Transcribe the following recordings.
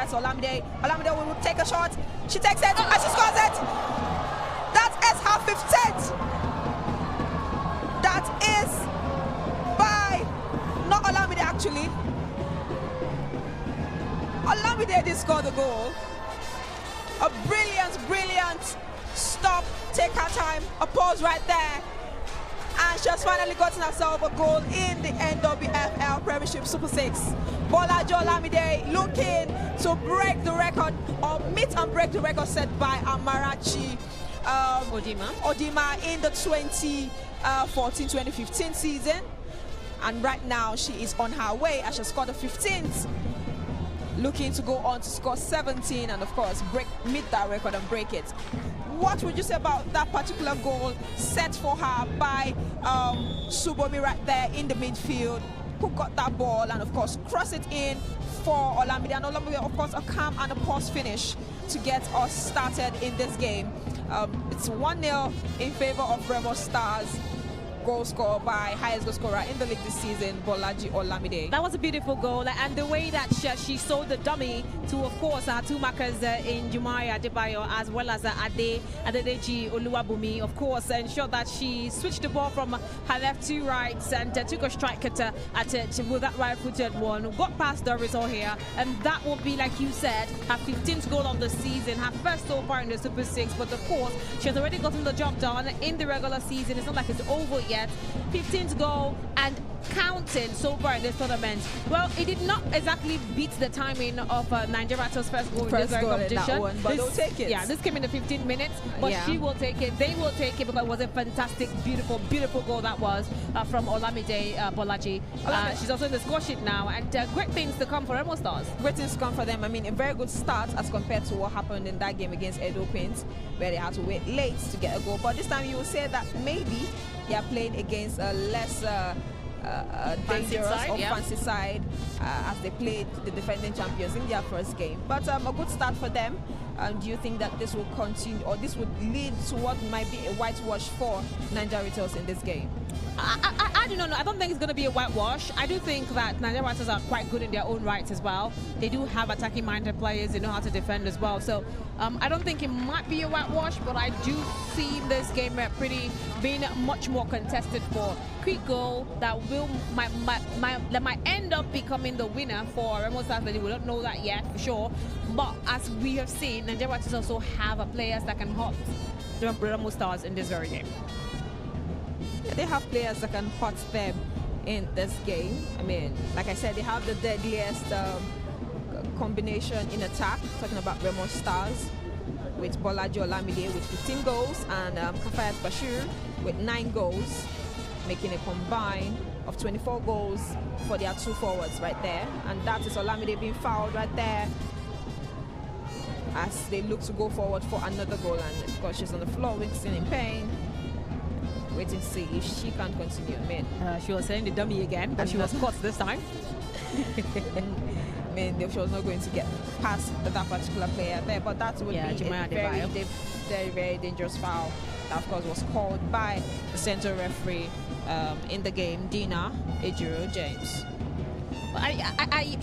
that's Olamide. Olamide will take a shot. She takes it and she scores it. That is her 15th. That is by, not Olamide actually. Olamide did score the goal. A brilliant stop, take her time, a pause right there. And she has finally gotten herself a goal in the NWFL Premiership Super 6. Bolaji Olamide looking to break the record, or meet and break the record set by Amarachi Odima in the 2014-2015 season. And right now she is on her way as she scored the 15th. Looking to go on to score 17 and of course meet that record and break it. What would you say about that particular goal set for her by Subomi right there in the midfield, who got that ball and of course cross it in for Olamide, and Olamide of course a calm and a pause finish to get us started in this game. It's 1-0 in favor of Remo Stars. Goal scored by highest goal scorer in the league this season, Bolaji Olamide. That was a beautiful goal, and the way that she sold the dummy to, of course, our two markers in Jumari Adebayo as well as Adedeji Oluwabumi, of course, ensured that she switched the ball from her left to right and took a strike with that right-footed one. Got past Doris here, and that will be, like you said, her 15th goal of the season, her first so far in the Super 6. But of course, she has already gotten the job done in the regular season. It's not like it's over yet. 15th goal and counting so far in this tournament. Well, it did not exactly beat the timing of Naija Ratel's first goal in this very competition. But they'll take it. Yeah, this came in the 15 minutes, but she will take it. They will take it because it was a fantastic, beautiful goal that was from Olamide Bolaji. She's also in the score sheet now, and great things to come for Remo Stars. Great things to come for them. I mean, a very good start as compared to what happened in that game against Edo Queens, where they had to wait late to get a goal. But this time you will say that maybe they are playing against a less dangerous fancy side as they played the defending champions in their first game. But a good start for them. Do you think that this will continue, or this would lead to what might be a whitewash for Naija Ratel in this game? I do not know. I don't think it's going to be a whitewash. I do think that Naija Ratel are quite good in their own rights as well. They do have attacking-minded players. They know how to defend as well. So I don't think it might be a whitewash, but I do see this game being much more contested for quick goal that might end up becoming the winner for Remo Stars. But we don't know that yet for sure. But as we have seen, Naija Ratel also have players that can hurt the Remo Stars in this very game. They have players that can hurt them in this game. I mean, like I said, they have the deadliest combination in attack. Talking about Remo Stars with Bolaji Olamide with 15 goals and Kafayat Bashir with 9 goals, making a combine of 24 goals for their two forwards right there. And that is Olamide being fouled right there as they look to go forward for another goal. And of course, she's on the floor, wincing in pain. Waiting to see if she can continue. I mean, she was saying the dummy again, but she was caught this time. I mean, she was not going to get past that particular player there, but that would be a very dangerous foul. That, of course, was called by the center referee in the game, Dina Ejiro James.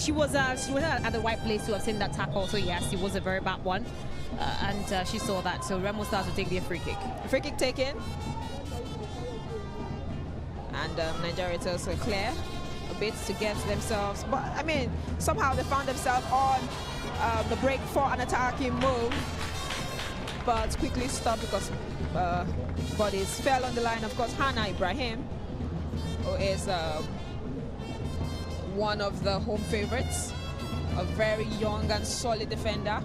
She was at the right place to have seen that tackle, so yes, it was a very bad one, and she saw that. So Remo Stars will take the free kick. Free kick taken. And Naija Ratel clear a bit to get themselves, but I mean, somehow they found themselves on the break for an attacking move, but quickly stopped because bodies fell on the line. Of course, Hannah Ibrahim, who is one of the home favorites, a very young and solid defender,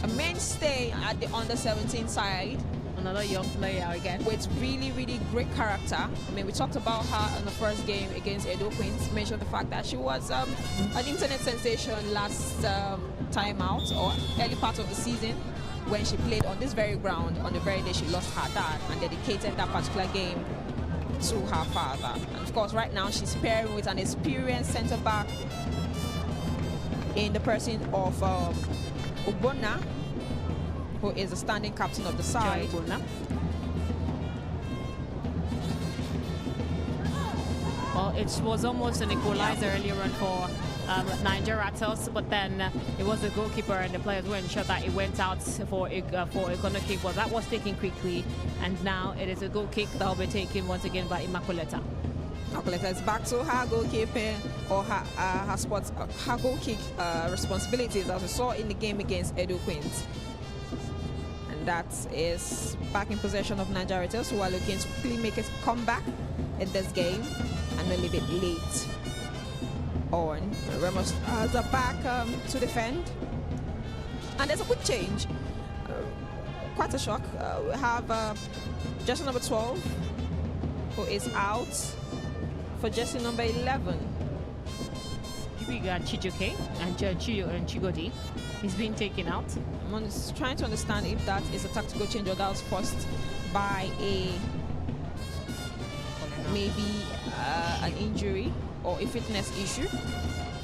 a mainstay at the under-17 side. Another young player again with really great character. I mean, we talked about her in the first game against Edo Queens, mentioned the fact that she was an internet sensation last time out, or early part of the season, when she played on this very ground on the very day she lost her dad and dedicated that particular game to her father. And of course, right now she's pairing with an experienced centre back in the person of Ubona, who is the standing captain of the side. Well, it was almost an equalizer earlier on Naija Ratel, but then it was the goalkeeper and the players weren't sure that it went out for a corner kick, but that was taken quickly, and now it is a goal kick that will be taken once again by Immaculata. Immaculata is back to her goalkeeping or her goal kick responsibilities, as we saw in the game against Edo Queens. And that is back in possession of Naija Ratel, who are looking to quickly make a comeback in this game and a little bit late on. Remo are back to defend, and there's a quick change. Quite a shock. We have jersey number 12 who is out for jersey number 11. We got Chijoke and Chiyo and Chigodi. He's being taken out. I'm trying to understand if that is a tactical change or that was forced by maybe an injury or a fitness issue.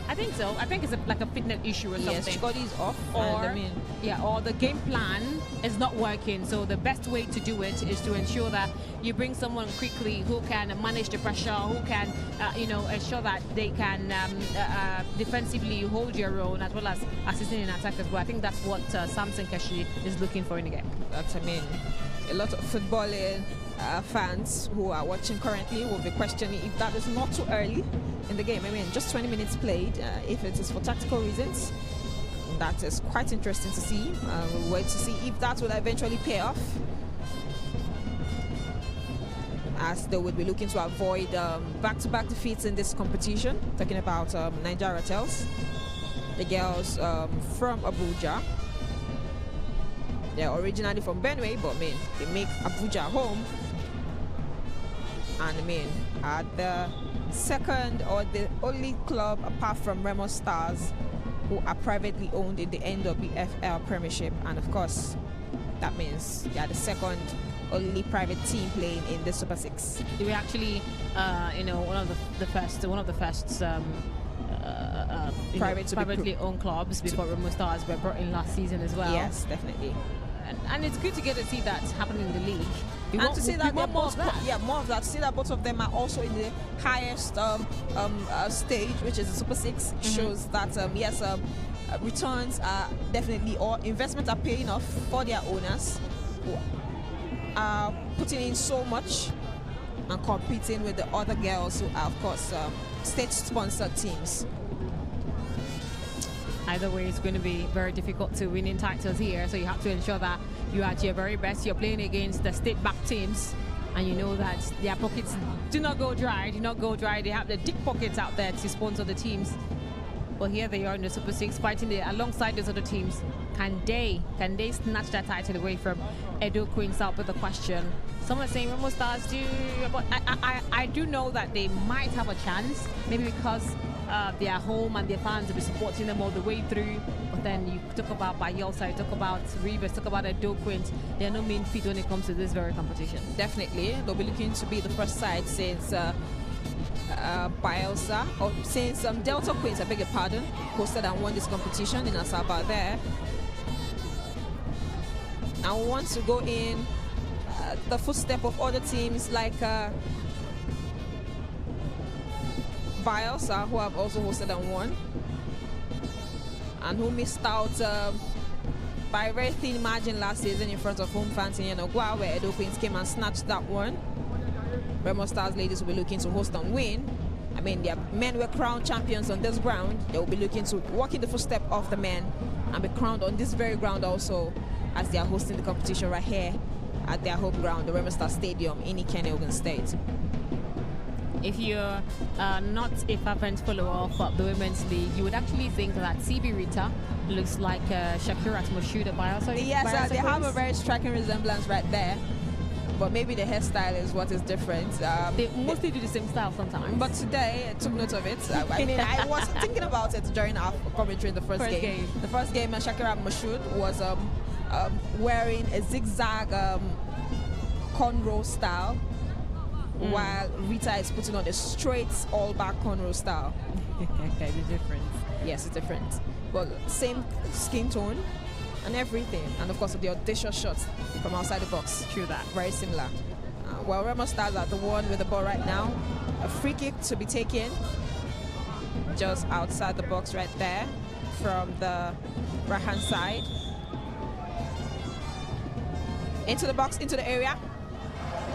I think so. I think it's like a fitness issue or something. Yes, Chigodi is off. Or the game plan is not working. So the best way to do it is to ensure that you bring someone quickly who can manage the pressure, who can, ensure that they can defensively hold your own as well as assisting in attack as well. I think that's what Samson Keshi is looking for in the game. That's, a lot of footballing fans who are watching currently will be questioning if that is not too early in the game. Just 20 minutes played. If it is for tactical reasons, that is quite interesting to see. We'll wait to see if that will eventually pay off, as they would be looking to avoid back-to-back defeats in this competition. Talking about Naija Ratels, the girls from Abuja. They're originally from Benue, but they make Abuja home. And are the second or the only club apart from Remo Stars who are privately owned in the NWFL Premiership, and of course that means they are the second only private team playing in the Super 6. They were actually one of the first privately owned clubs before Remo Stars were brought in last season as well. Yes, definitely. And it's good to get to see that happening in the league. And to see that they're both, more of that. To see that both of them are also in the highest stage, which is the Super 6, shows that returns are definitely, or investments are paying off for their owners, who are putting in so much and competing with the other girls who are, of course, state-sponsored teams. Either way, it's going to be very difficult to win in titles here, so you have to ensure that you are at your very best. You're playing against the state-backed teams, and you know that their pockets do not go dry. They have the deep pockets out there to sponsor the teams. But here they are in the Super 6, fighting alongside those other teams. Can they snatch that title away from Edo Queens? Out with the question. Some are saying Remo Stars do, but I do know that they might have a chance, maybe because they are home and their fans will be supporting them all the way through. But then you talk about Bayelsa, you talk about Rivers, talk about Edo Queens. They are no mean feat when it comes to this very competition. Definitely, they'll be looking to be the first side since Bayelsa, or since Delta Queens, I beg your pardon, hosted and won this competition in Asaba there. I want to go in the footstep of other teams like Bayelsa, who have also hosted and won, and who missed out by a very thin margin last season in front of home fans in Yenogwa, where Edo Queens came and snatched that one. Remo Stars ladies will be looking to host and win. Their men were crowned champions on this ground. They will be looking to walk in the footstep of the men and be crowned on this very ground also, as they are hosting the competition right here at their home ground, the Remo Stars Stadium in Ikenne, Ogun State. If you're not a fervent follower of the Women's League, you would actually think that CB Rita looks like Shakira Moshuda Bayelsa. Yes, they have a very striking resemblance right there. But maybe the hairstyle is what is different. They mostly do the same style sometimes. But today, I took note of it. I was thinking about it during our commentary in the first game. The first game, Shakira Moshood was wearing a zigzag cornrow style, while Rita is putting on a straight all-back cornrow style. The difference. Yes, it's different. But same skin tone and everything, and of course the audacious shots from outside the box. True that. Very similar. Well, Remo Stars are the one with the ball right now. A free kick to be taken. just outside the box right there from the right-hand side. Into the box, into the area.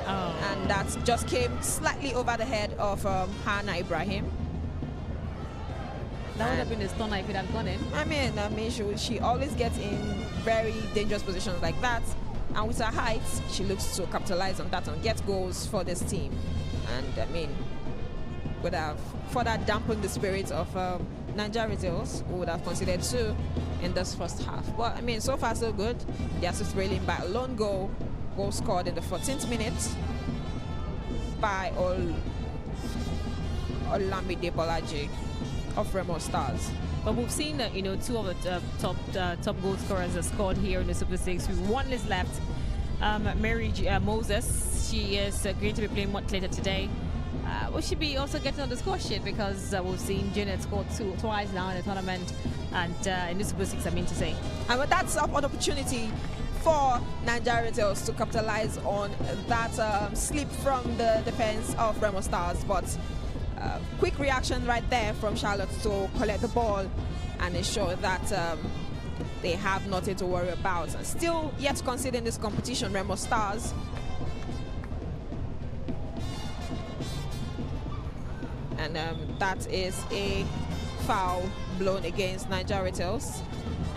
Oh. And that just came slightly over the head of Hannah Ibrahim. That would have been a stunner if it had gone in. I mean, she always gets in very dangerous positions like that. And with her height, she looks to capitalize on that and get goals for this team. And I mean, would have further dampened the spirit of Naija Ratel, who would have considered 2 in this first half. But I mean, so far so good. The assist railing by a lone goal scored in the 14th minute by Olamide Bolaji of Remo Stars. But we've seen that, 2 of the top goal scorers are scored here in the Super 6 with 1 list left. Mary Moses, she is going to be playing much later today. We should be also getting on the score sheet because we've seen Janet score twice now in the tournament and in the Super 6, I mean to say. And that's an opportunity for Naija Ratel to capitalize on that slip from the defense of Remo Stars. But quick reaction right there from Charlotte to collect the ball and ensure that they have nothing to worry about. And still yet considering this competition, Remo Stars. And that is a foul blown against Naija Ratel,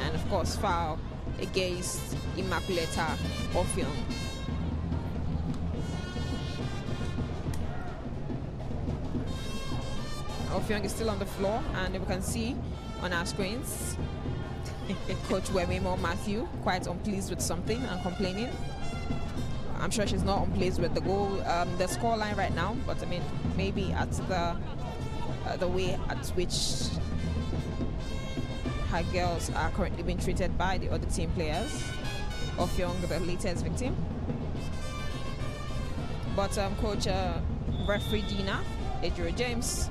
and of course foul against Immaculata Offiong. Offiong is still on the floor, and we can see on our screens Coach Remo Matthew quite unpleased with something and complaining. I'm sure she's not unpleased with the goal, the score line right now, but I mean, maybe at the way at which her girls are currently being treated by the other team players. Offiong, the latest victim. But Coach referee Dina Ejiro James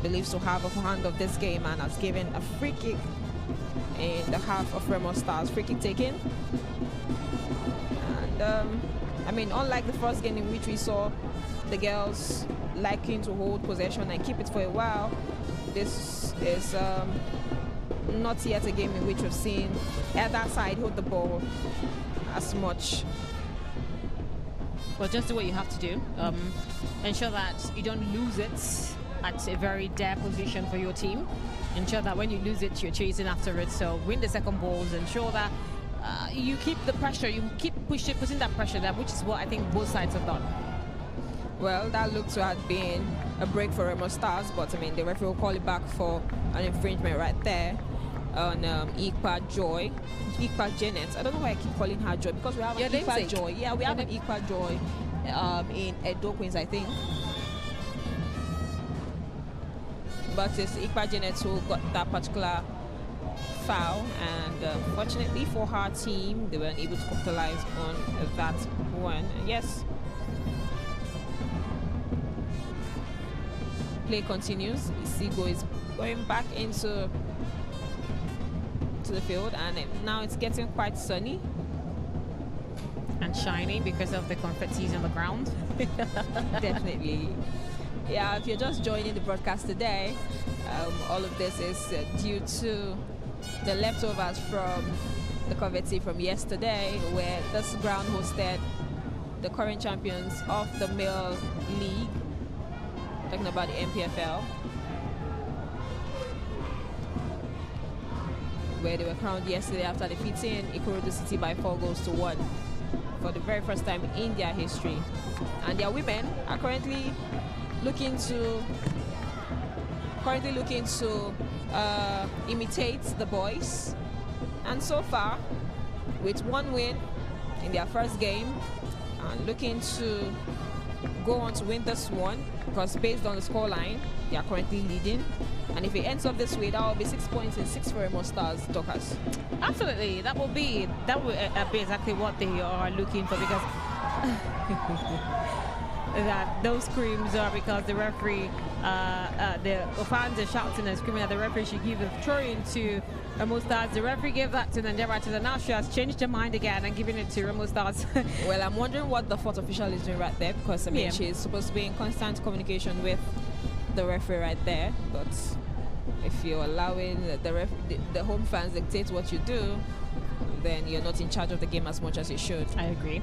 believes to have a hand of this game and has given a free kick in the half of Remo Stars. Free kick taken. And I mean, unlike the first game in which we saw the girls liking to hold possession and keep it for a while, this is not yet a game in which we've seen either side hold the ball as much. Well, just do what you have to do. Ensure that you don't lose it at a very dire position for your team. Ensure that when you lose it, you're chasing after it. So win the second balls. Ensure that you keep the pressure. You keep putting that pressure there, which is what I think both sides have done. Well, that looked to have been a break for Remo Stars, but I mean, the referee will call it back for an infringement right there on Ikpa Joy. Ikpa Janet. I don't know why I keep calling her Joy, because we have an Ikpa Joy. Yeah, we have an Ikpa Joy in Edo Queens, I think. But it's Ikpa Janet who got that particular foul, and fortunately for her team, they weren't able to capitalize on that one. And yes, play continues. Isigo is going back into the field, and now it's getting quite sunny and shiny because of the confettis on the ground. Definitely. Yeah, if you're just joining the broadcast today, all of this is due to the leftovers from the confetti from yesterday, where this ground hosted the current champions of the male league, talking about the MPFL, where they were crowned yesterday after defeating Ikorodu City by 4-1 for the very first time in their history. And their women are currently looking to imitate the boys, and so far with 1 win in their first game, and looking to go on to win this one, because based on the scoreline, they are currently leading. And if it ends up this way, that will be 6 points and 6 for Remo Stars, Dockers. Absolutely, that will be exactly what they are looking for, because that those screams are because the referee, the fans are shouting and screaming that the referee should give a throw-in to Remo Stars. The referee gave that to Naija Ratel, and now she has changed her mind again and giving it to Remo Stars. Well, I'm wondering what the fourth official is doing right there, because I mean, she's supposed to be in constant communication with the referee right there. But if you're allowing the home fans dictate what you do, then you're not in charge of the game as much as you should. I agree.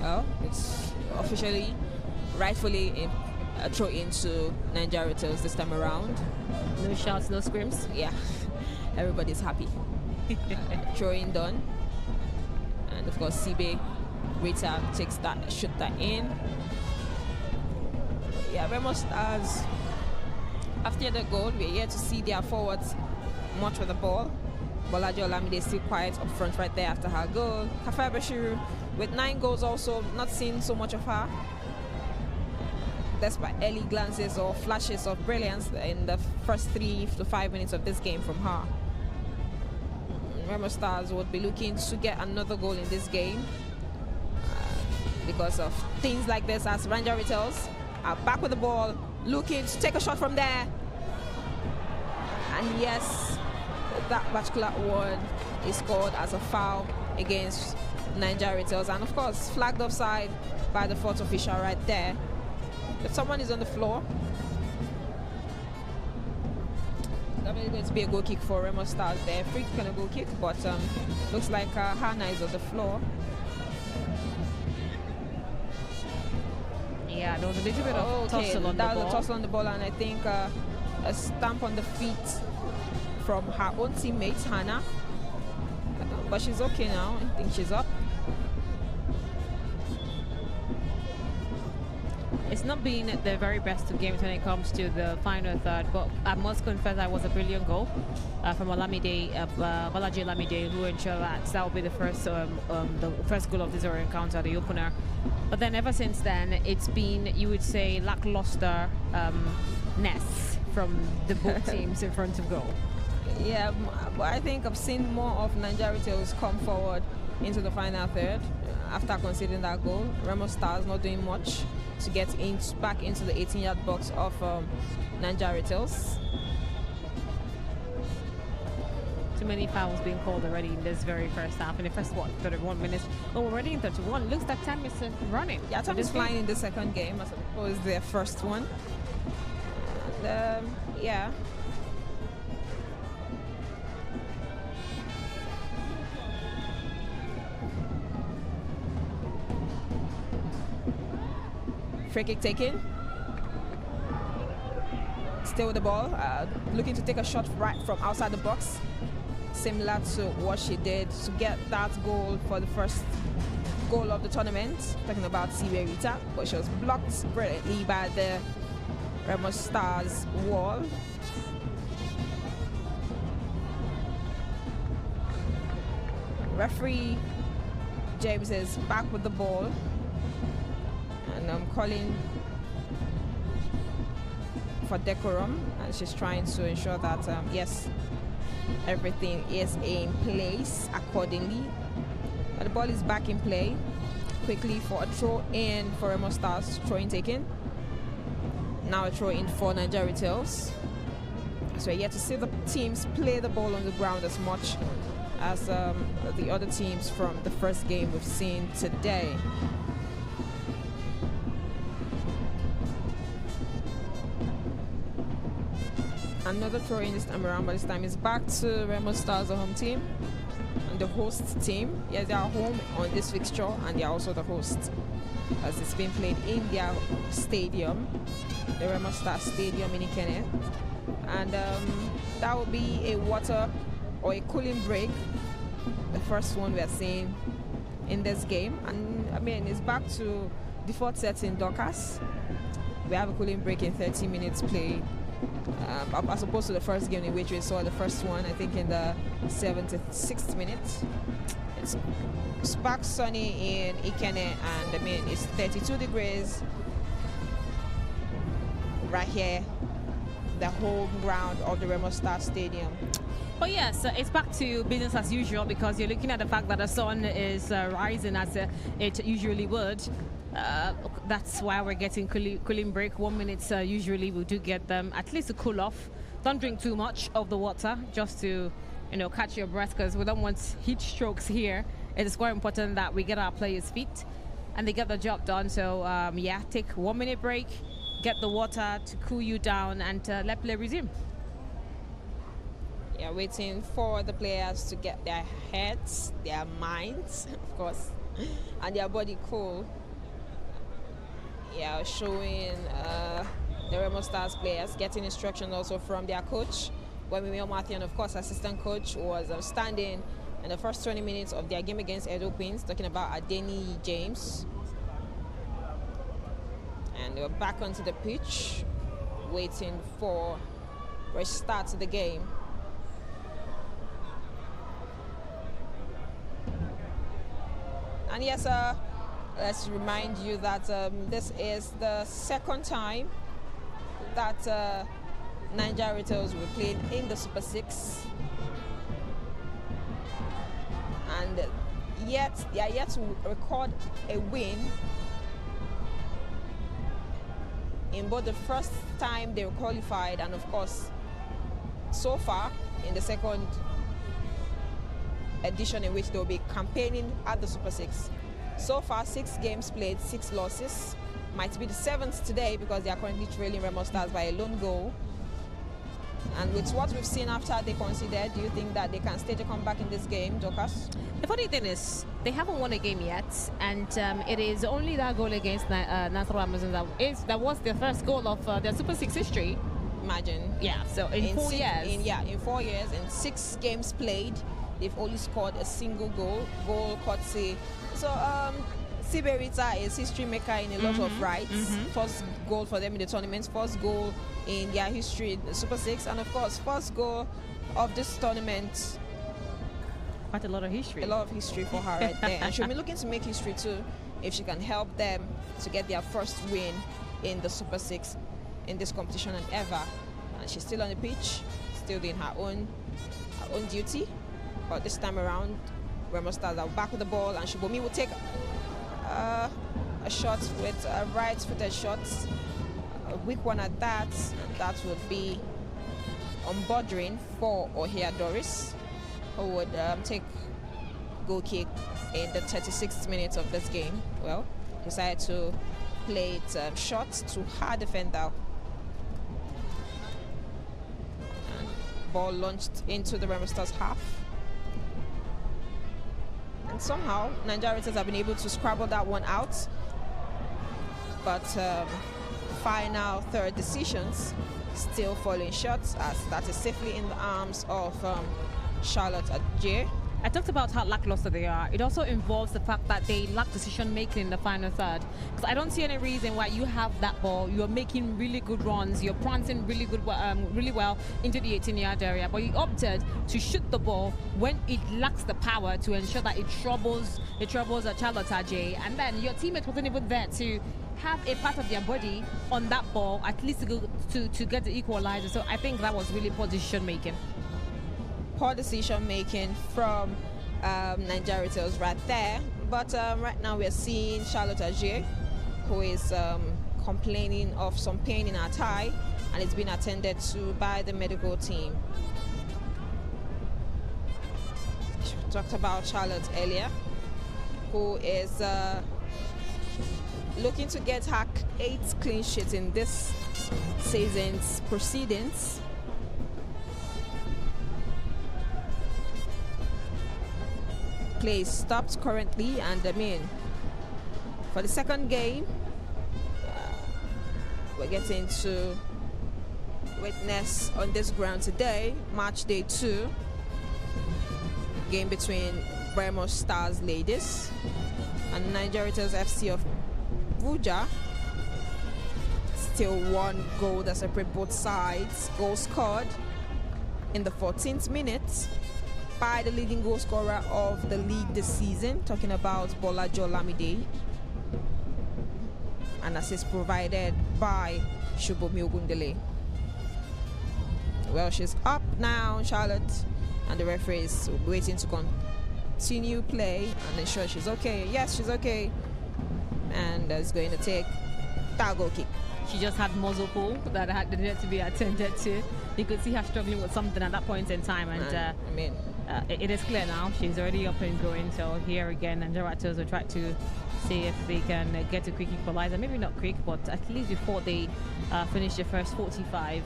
Well, it's officially, rightfully a throw into Naija Ratels this time around. No shouts, no screams. Yeah, everybody's happy. Throwing done, and of course Sibe Rita takes that, shoot that in. Yeah, Remo Stars, after the goal, we're here to see their forwards much with the ball. Bolaji Olamide is still quiet up front right there after her goal. Kafaya Bashiru with 9 goals also, not seeing so much of her, despite early glances or flashes of brilliance in the first 3 to 5 minutes of this game from her. Remo Stars would be looking to get another goal in this game because of things like this, as Naija Ratels are back with the ball, looking to take a shot from there. And yes, that particular one is scored as a foul against Naija Ratels, and of course flagged offside by the 4th official right there. If someone is on the floor, definitely going to be a goal kick for Remo Stars there. Free kick and a goal kick, but looks like Hannah is on the floor. Yeah, there was a little bit of tussle on the ball. That was a tussle on the ball, and I think a stamp on the feet from her own teammate, Hannah. But she's okay now. I think she's up. It's not been the very best of games when it comes to the final third, but I must confess that was a brilliant goal from Bolaji Olamide, who ensured that would be the first goal of this encounter, the opener. But then ever since then, it's been, you would say, lackluster ness from the both teams in front of goal. Yeah, but I think I've seen more of Naija Ratels come forward into the final third after conceding that goal. Remo Stars not doing much to get back into the 18-yard box of Naija Ratels. Too many fouls being called already in this very first half. In the first, 31 minutes? Oh, we're already in 31. Looks like time is running. Yeah, time is flying in the second game, as opposed to their first one. And, yeah. Free kick taken. Still with the ball, looking to take a shot right from outside the box, similar to what she did to get that goal for the first goal of the tournament. Talking about Sibe Rita, but she was blocked brilliantly by the Remo Stars wall. Referee James is back with the ball, and I'm calling for decorum, and she's trying to ensure that yes, everything is in place accordingly. But the ball is back in play quickly for a throw in for Remo Stars. Throw in taken. Now a throw in for Naija Ratels. So we're yet to see the teams play the ball on the ground as much as the other teams from the first game we've seen today. Another throw in this time around, but this time is back to Remo Stars, the home team, and the host team. Yes, they are home on this fixture, and they are also the host, as it's been played in their stadium, the Remo Stars Stadium in Ikene. And that will be a water or a cooling break, the first one we are seeing in this game. And I mean, it's back to default setting Dorcas. We have a cooling break in 30 minutes play, as opposed to the first game in which we saw the first one, I think, in the 76th minute. It's spark sunny in Ikene, and I mean, it's 32 degrees right here, the home ground of the Remo Star Stadium. But yes, it's back to business as usual, because you're looking at the fact that the sun is rising as it usually would. That's why we're getting cooling break. 1 minute usually we do get them at least to cool off. Don't drink too much of the water, just to, you know, catch your breath, because we don't want heat strokes here. It is quite important that we get our players fit. and they get the job done. So yeah, take 1 minute break, get the water to cool you down, and let play resume. Yeah, waiting for the players to get their heads, their minds, of course, and their body cool. Yeah, showing the Remo Stars players getting instructions also from their coach, Wemimio Matthew, and of course assistant coach was standing in the first 20 minutes of their game against Edo Queens, talking about Adeni James. And they were back onto the pitch, waiting for a start to the game. And yes, let's remind you that this is the second time that Naija Ratel will play in the Super 6. And they are yet to record a win in both the first time they were qualified and, of course, so far in the second edition in which they'll be campaigning at the Super 6. So far, 6 games played, 6 losses. Might be the 7th today because they are currently trailing Remo Stars by a lone goal. And with what we've seen after they conceded, do you think that they can stage a comeback in this game, Dorcas? The funny thing is, they haven't won a game yet, and it is only that goal against Nwfl Amazon that was their first goal of their Super 6 history. Imagine. Yeah, so in 4 years. In 4 years, in 6 games played, they've only scored a single goal courtesy. So, Siberita is history maker in a lot of rights. First goal for them in the tournament, first goal in their history in the Super 6, and of course, first goal of this tournament. Quite a lot of history. A lot of history for her right there. And she'll be looking to make history too if she can help them to get their first win in the Super 6 in this competition and ever. And she's still on the pitch, still doing her own duty. But this time around, Remo Stars are back with the ball, and Shubomi will take a shot with a right-footed shot, a weak one at that, and that would be on bordering for Ohia Doris, who would take goal kick in the 36th minute of this game. Well, decided to play it short to her defender. And ball launched into the Remo Stars half. And somehow, Naija Ratel have been able to scrabble that one out. But final third decisions still falling short, as that is safely in the arms of Charlotte Adjei. I talked about how lackluster they are. It also involves the fact that they lack decision making in the final third. Because I don't see any reason why you have that ball, you're making really good runs, you're prancing really well into the 18-yard area, but you opted to shoot the ball when it lacks the power to ensure that it troubles a Charlotte Adjei, and then your teammate wasn't even there to have a part of their body on that ball, at least to get the equalizer. So I think that was really poor decision making. Poor decision making from Naija Ratel's right there. But right now we're seeing Charlotte Adjei, who is complaining of some pain in her thigh, and it's been attended to by the medical team. We talked about Charlotte earlier, who is looking to get her 8th clean sheet in this season's proceedings. Play stopped currently, and I mean, for the second game, we're getting to witness on this ground today, match day 2, game between Remo Stars ladies and Naija Ratel's FC of Buja. Still 1 goal that separate both sides. Goal scored in the 14th minute by the leading goal scorer of the league this season, talking about Bolajo Lamide. An assist provided by Shubomi Ogundele. Well, she's up now, Charlotte, and the referee is waiting to continue play and ensure she's okay. Yes, she's okay. And is going to take that goal kick. she just had muzzle pull that needed to be attended to. You could see her struggling with something at that point in time, and it is clear now she's already up and going. So here again, Naija Ratel will try to see if they can get a quick equalizer. Maybe not quick, but at least before they finish the first 45,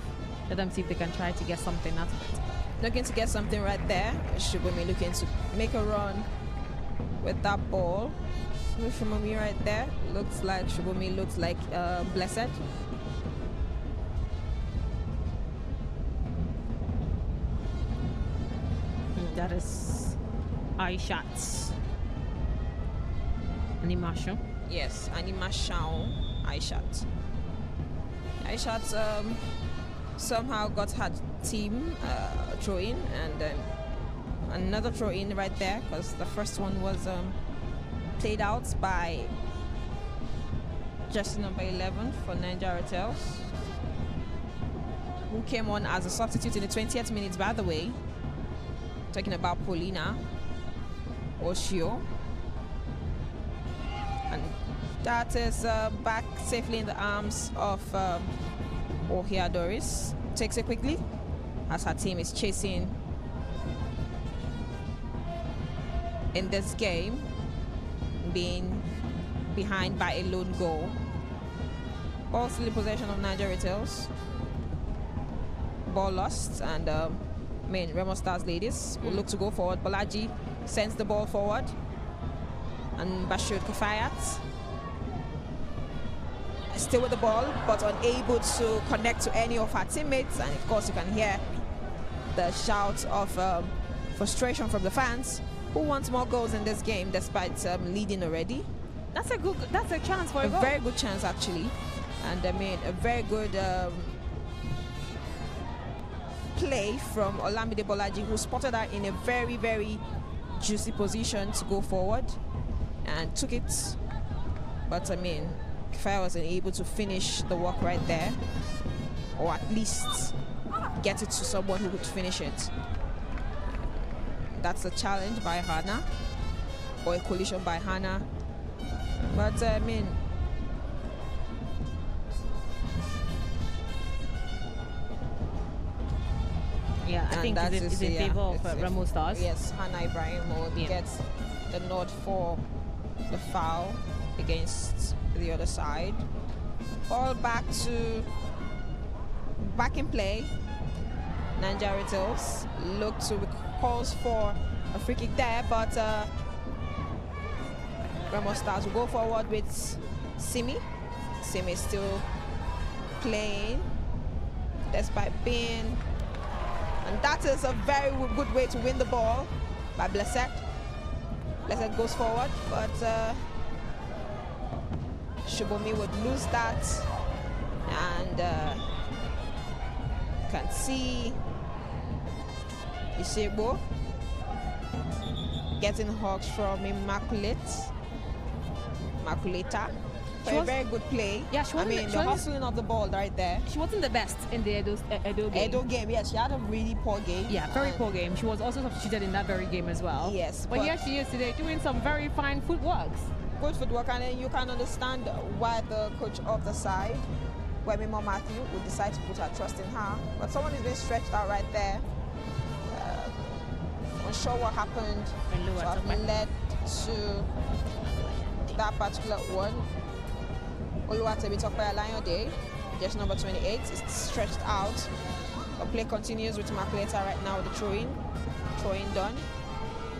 let them see if they can try to get something out of it. Looking to get something right there. Shubumi looking to make a run with that ball. Shubumi right there. Looks like Shubumi looks like Blessed. That is Aishat Animation. Yes, Animation Aishat. Aishat somehow got her team throw in, and another throw in right there, because the first one was played out by jersey number 11 for Naija Ratel, who came on as a substitute in the 20th minute, by the way. Talking about Paulina Oshio. And that is back safely in the arms of Ohia Doris. Takes it quickly as her team is chasing in this game, being behind by a lone goal. Ball still in possession of Naija Ratel. Ball lost, and Remo Stars ladies will look to go forward. Bolaji sends the ball forward, and Bashir Kafayat still with the ball, but unable to connect to any of her teammates. And of course, you can hear the shout of frustration from the fans, who wants more goals in this game despite leading already. That's a chance for a goal. Very good chance actually, and a very good play from Olamide Bolaji, who spotted her in a very, very juicy position to go forward and took it. But Kafaya wasn't able to finish the work right there, or at least get it to someone who could finish it. That's a challenge by Hannah, or a collision by Hannah. But yeah, I think it's in favor of Remo Stars. Yes, Hannah Ibrahim will get the nod for the foul against the other side. Ball back in play. Naija Ratel look to calls for a free kick there, but Remo Stars will go forward with Simi. Simi still playing despite being, and that is a very good way to win the ball by Blessed. Blessed goes forward, but Shubumi would lose that, and you can see Isegbo getting hugs from Immaculata. A very good play. Yeah, she wasn't the hustling of the ball right there. She wasn't the best in the Edo game. Edo game, yes, she had a really poor game. Yeah, very poor game. She was also substituted in that very game as well. Yes, but here she is today doing some very fine footworks. Good footwork, and then you can understand why the coach of the side, Wemimo Matthew, would decide to put her trust in her. But someone is being stretched out right there. Unsure what happened, so I've been led to that particular one. Oluwatebi Tokpaya Lion just number 28, is stretched out. The play continues with Immaculata right now with the throw-in. Throw-in done.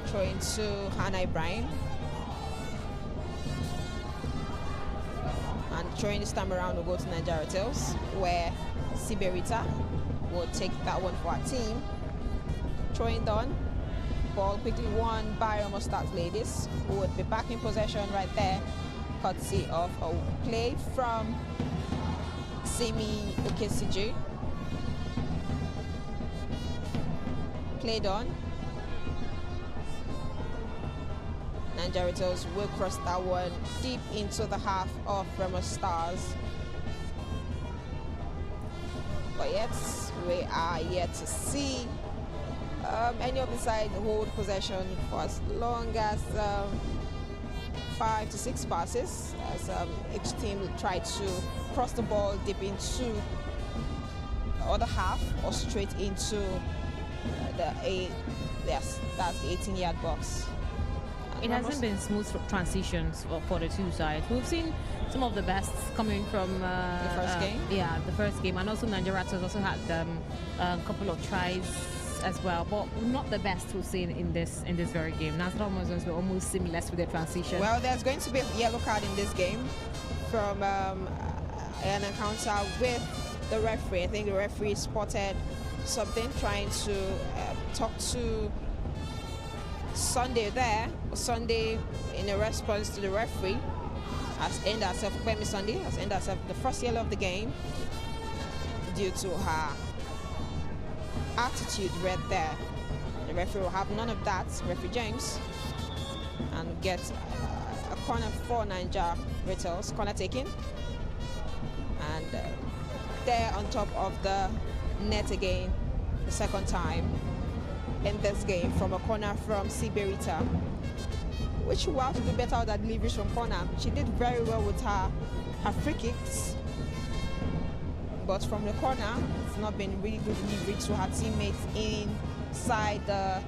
Throw-in to Hannah Ibrahim. And throwing this time around will go to Naija Ratel, where Siberita will take that one for our team. Throwing done. Ball quickly won by Remo Stars ladies, who would be back in possession right there, courtesy of a play from Simi Okesiji. Played on. Naija Ratel will cross that one deep into the half of Remo Stars. But yet, we are yet to see any of the side hold possession for as long as 5 to 6 passes, as each team tried to cross the ball deep into the other half or straight into yes, that's the 18-yard box. It hasn't been smooth transitions for the two sides. We've seen some of the best coming from the first game. Yeah, the first game, and also Naija Ratel also had a couple of tries as well, but not the best we've seen in this very game. National Amazons were almost seamless with the transition. Well, there's going to be a yellow card in this game from an encounter with the referee. I think the referee spotted something, trying to talk to Sunday there. Sunday, in a response to the referee, has ended herself, Sunday has ended herself the first yellow of the game due to her attitude right there. The referee will have none of that, referee James, and get a corner for Naija Ratel's corner taken. And there on top of the net again, the second time in this game from a corner from Siberita, which will have to do better with her deliveries from corner. She did very well with her free kicks, but from the corner, it's not been really good delivery to her teammates inside the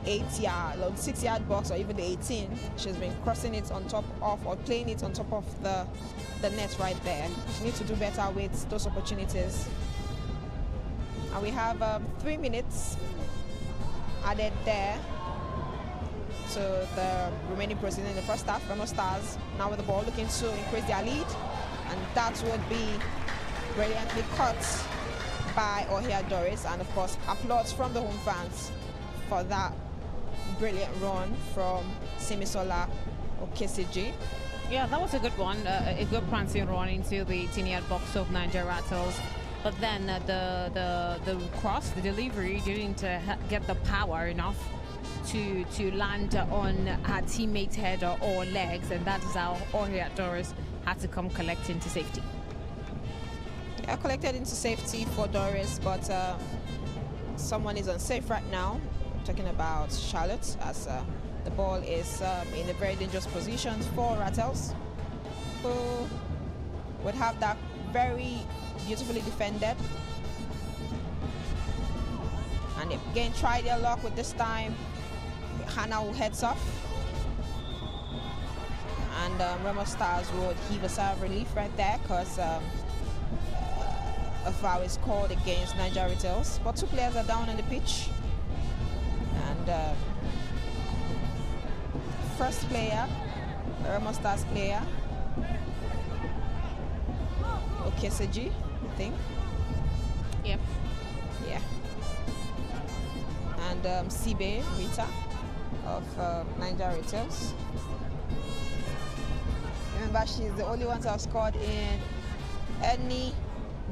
8-yard or 6-yard box or even the 18. She's been crossing it on top of or playing it on top of the net right there. She needs to do better with those opportunities. And we have 3 minutes added there to the remaining proceeding in the first half. Remo Stars now with the ball looking to increase their lead, and that would be brilliantly cut by Ohia Doris, and of course applause from the home fans for that brilliant run from Simisola Okeseji. Yeah, that was a good one, a good prancing run into the 10-yard box of Naija Ratels. But then the cross, the delivery didn't get the power enough to land on her teammate's head or legs, and that is how Ohia Doris had to come collect into safety. Yeah, collected into safety for Doris, but someone is unsafe right now. I'm talking about Charlotte, as the ball is in a very dangerous position for Ratels, who would have that very beautifully defended. And again, try their luck with this time. Hannah will heads off. And Remo Stars would heave a sigh of relief right there, because a foul is called against Naija Ratel. But 2 players are down on the pitch. And first player, Remo Stars player, Okeseji, I think. Yep. Yeah. And Sibe Rita of Naija Ratel. Remember, she's the only one to have scored in any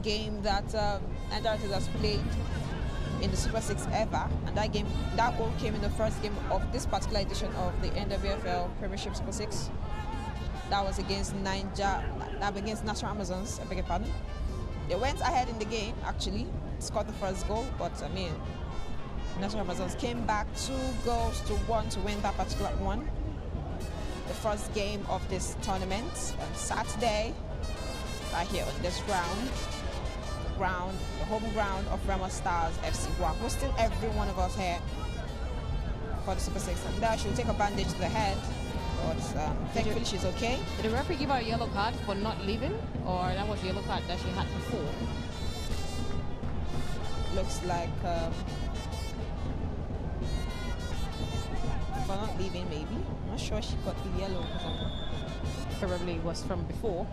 game that Naija Ratel has played in the Super 6 ever, and that goal came in the first game of this particular edition of the NWFL Premiership Super 6. That was against National Amazons, I beg your pardon. They went ahead in the game, actually, scored the first goal, but I mean, National Amazons came back 2-1 to win that particular one. The first game of this tournament on Saturday, right here on this ground, the home ground of Remo Stars FC. We're hosting every one of us here for the Super 6. And there she'll take a bandage to the head, but thankfully she's okay. Did the referee give her a yellow card for not leaving, or that was the yellow card that she had before? Looks like for not leaving, maybe. I'm not sure she got the yellow. Probably was from before.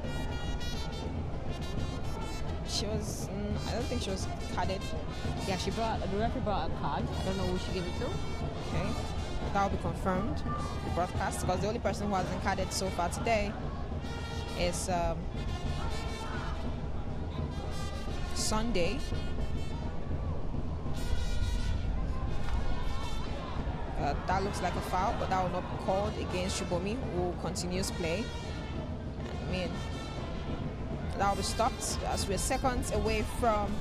She was, I don't think she was carded. Yeah, the referee brought a card. I don't know who she gave it to. Okay, that will be confirmed, the broadcast, because the only person who hasn't carded so far today is Sunday. That looks like a foul, but that will not be called against Shubomi, who continues play. And I mean, that will be stopped as we're seconds away from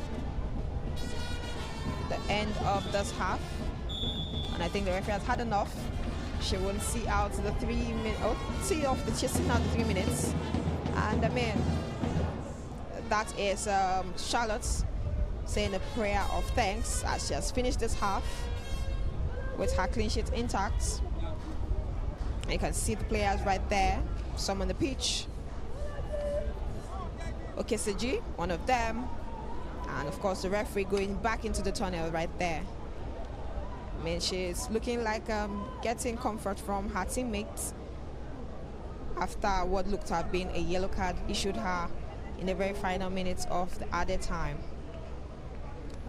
the end of this half. And I think the referee has had enough. She will see out the 3 minutes, she's seen out the 3 minutes. And I mean, that is Charlotte saying a prayer of thanks as she has finished this half with her clean sheet intact. And you can see the players right there, some on the pitch. Okeseji, one of them, and of course the referee going back into the tunnel right there. I mean, she's looking like getting comfort from her teammates after what looked to have been a yellow card issued her in the very final minutes of the added time.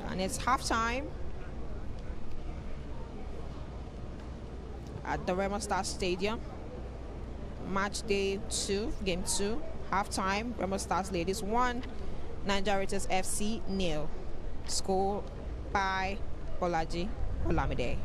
And it's halftime at the Remo Stars Stadium. Match day 2, game 2, halftime. Remo Stars ladies 1, Naija Ratel FC 0. Score by Bolaji Olamide.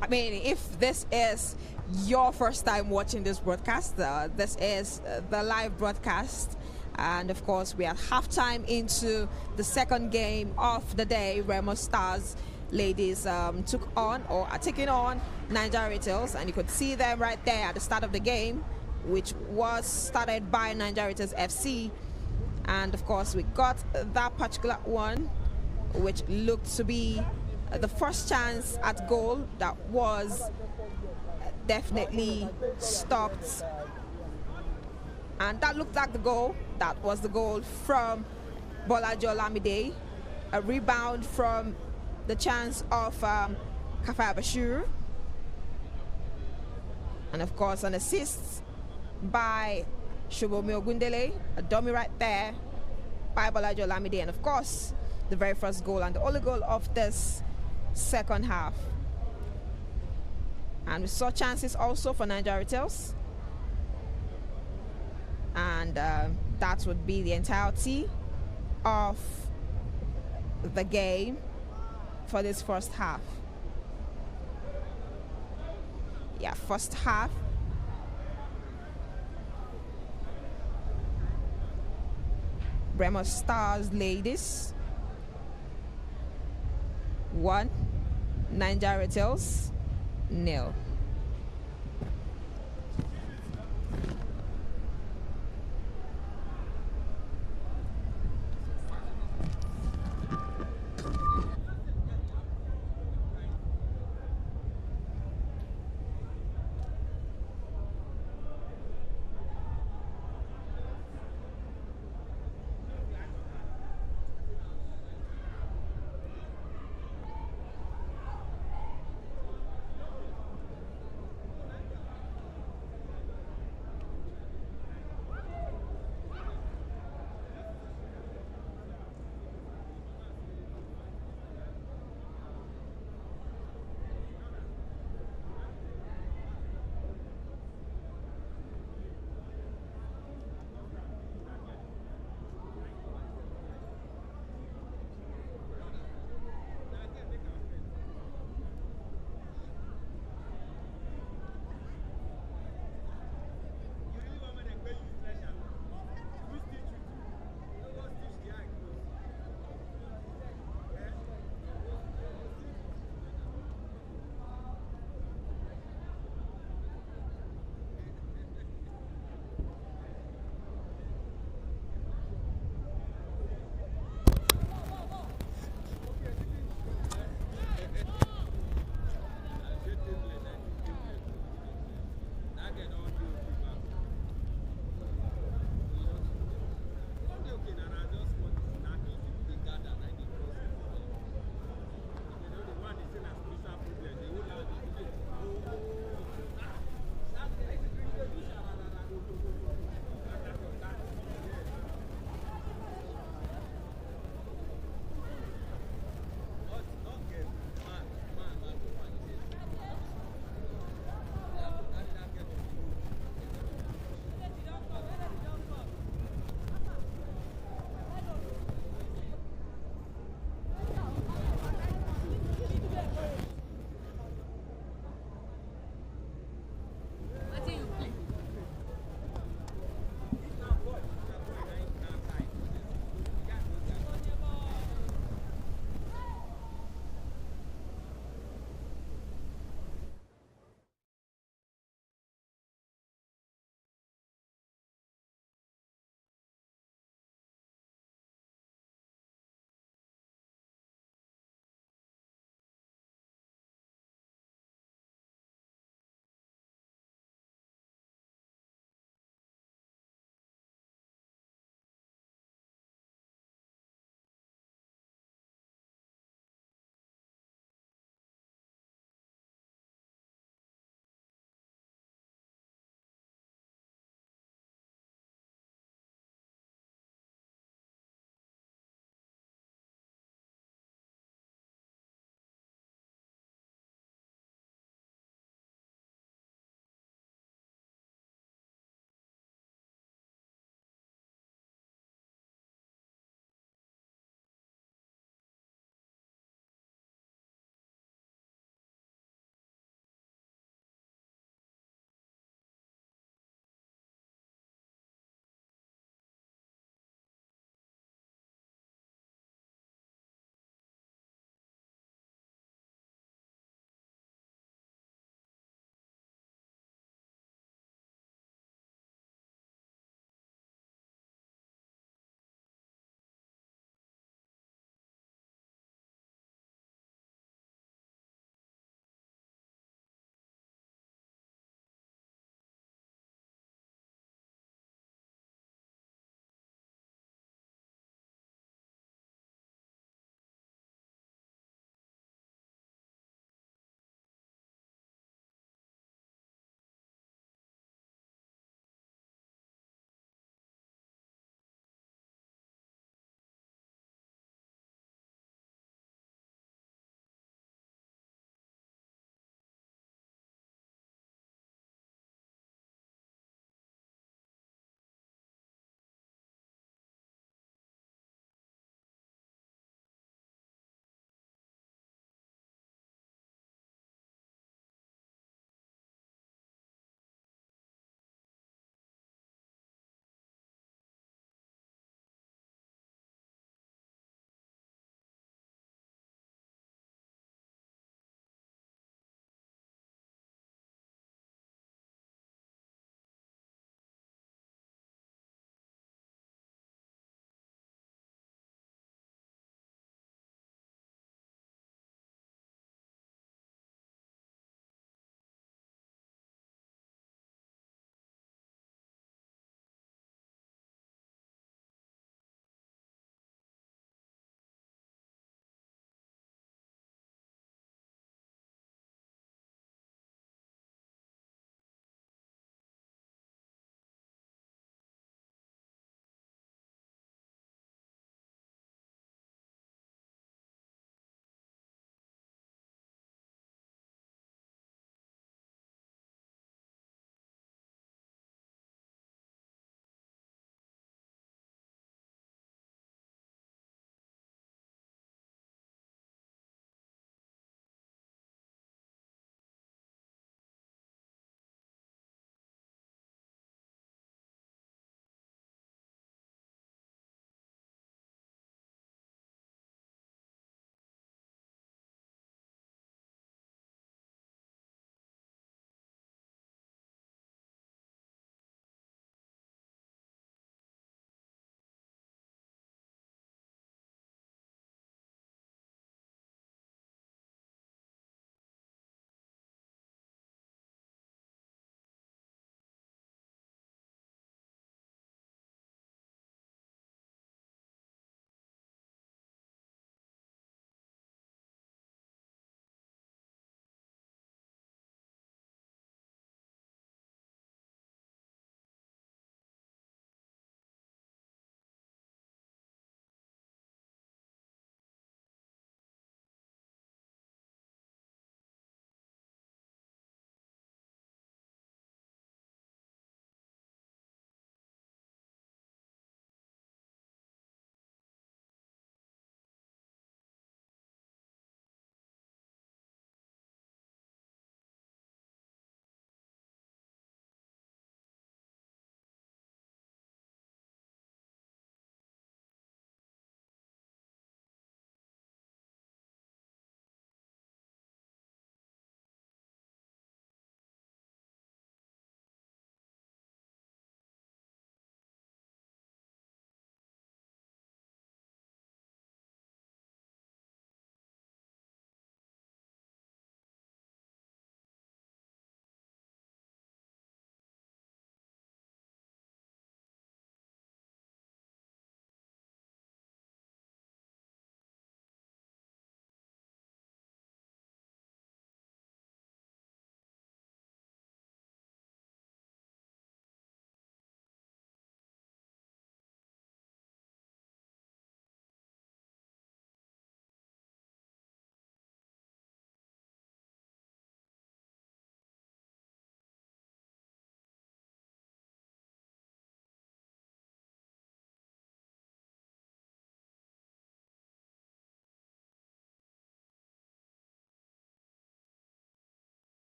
I mean, if this is your first time watching this broadcast, this is the live broadcast. And of course, we are halftime into the second game of the day. Remo Stars ladies took on or are taking on Naija Ratel, and you could see them right there at the start of the game, which was started by Naija Ratel FC. And of course, we got that particular one, which looked to be the first chance at goal that was definitely stopped. And that looked like the goal. That was the goal from Bolaji Olamide. A rebound from the chance of Kafaya Bashir. And of course, an assist by Shubomi Ogundele. A dummy right there by Bolaji Olamide. And of course, the very first goal and the only goal of this second half. And we saw chances also for Naija Ratel. And that would be the entirety of the game for this first half. Yeah, first half. Remo Stars ladies 1, Naija Ratel 0.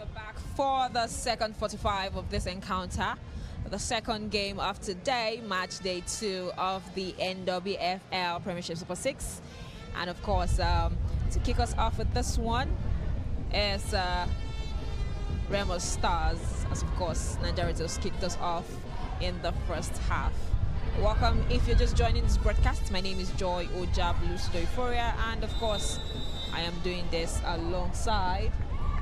we're back for the second 45 of this encounter. The second game of today, match day 2 of the NWFL Premiership Super 6. And of course, to kick us off with this one is Remo Stars, as of course Naija Ratel kicked us off in the first half. Welcome if you're just joining this broadcast. My name is Joy Ojablusido Euphoria, and of course I am doing this alongside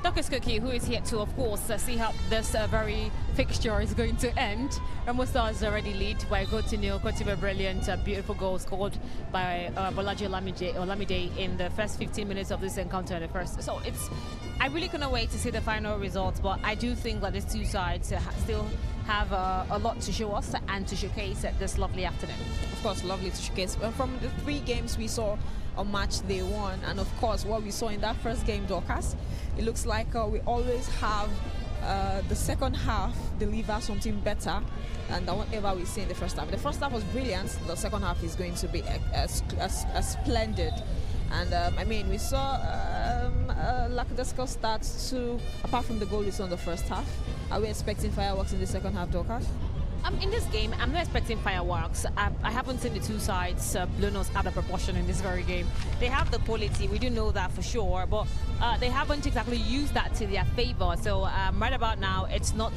Dr. Cookie, who is here to, of course, see how this very fixture is going to end. Remo Stars already lead by Gotinio, Kotiba brilliant, beautiful goal scored by Bolaji Olamide in the first 15 minutes of this encounter in the first. So I really couldn't wait to see the final results, but I do think that these two sides still have a lot to show us and to showcase this lovely afternoon. Of course, lovely to showcase. From the 3 games we saw on match day 1, and of course what we saw in that first game, Dorcas, it looks like we always have the second half deliver something better than whatever we see in the first half. The first half was brilliant. The second half is going to be splendid. And I mean, we saw a lackadaisical start to, apart from the goal we saw in the first half. Are we expecting fireworks in the second half, Dorcas? In this game, I'm not expecting fireworks. I haven't seen the two sides blown us out of proportion in this very game. They have the quality, we do know that for sure, but they haven't exactly used that to their favor. So right about now, it's not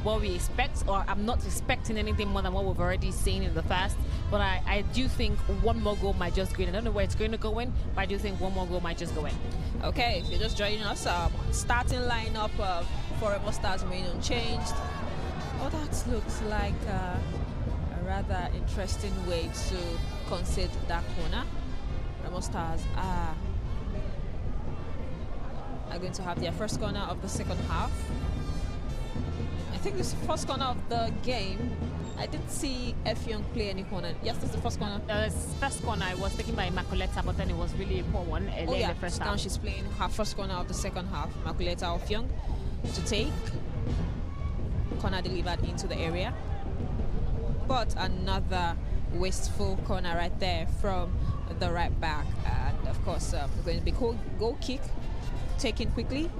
what we expect, or I'm not expecting anything more than what we've already seen in the first. But I do think one more goal might just go in. I don't know where it's going to go in, but I do think one more goal might just go in. Okay, if you're just joining us, starting lineup for Remo Stars remain unchanged. Oh, that looks like a rather interesting way to concede that corner. Remo Stars are going to have their first corner of the second half. I think this first corner of the game, I didn't see F Young play any corner. Yes, this is the first corner. First corner was taken by Immaculata, but then it was really a poor one in the first half. Now she's playing her first corner of the second half. Immaculata F Young to take. Corner delivered into the area, but another wasteful corner right there from the right back, and of course going to be goal kick taken quickly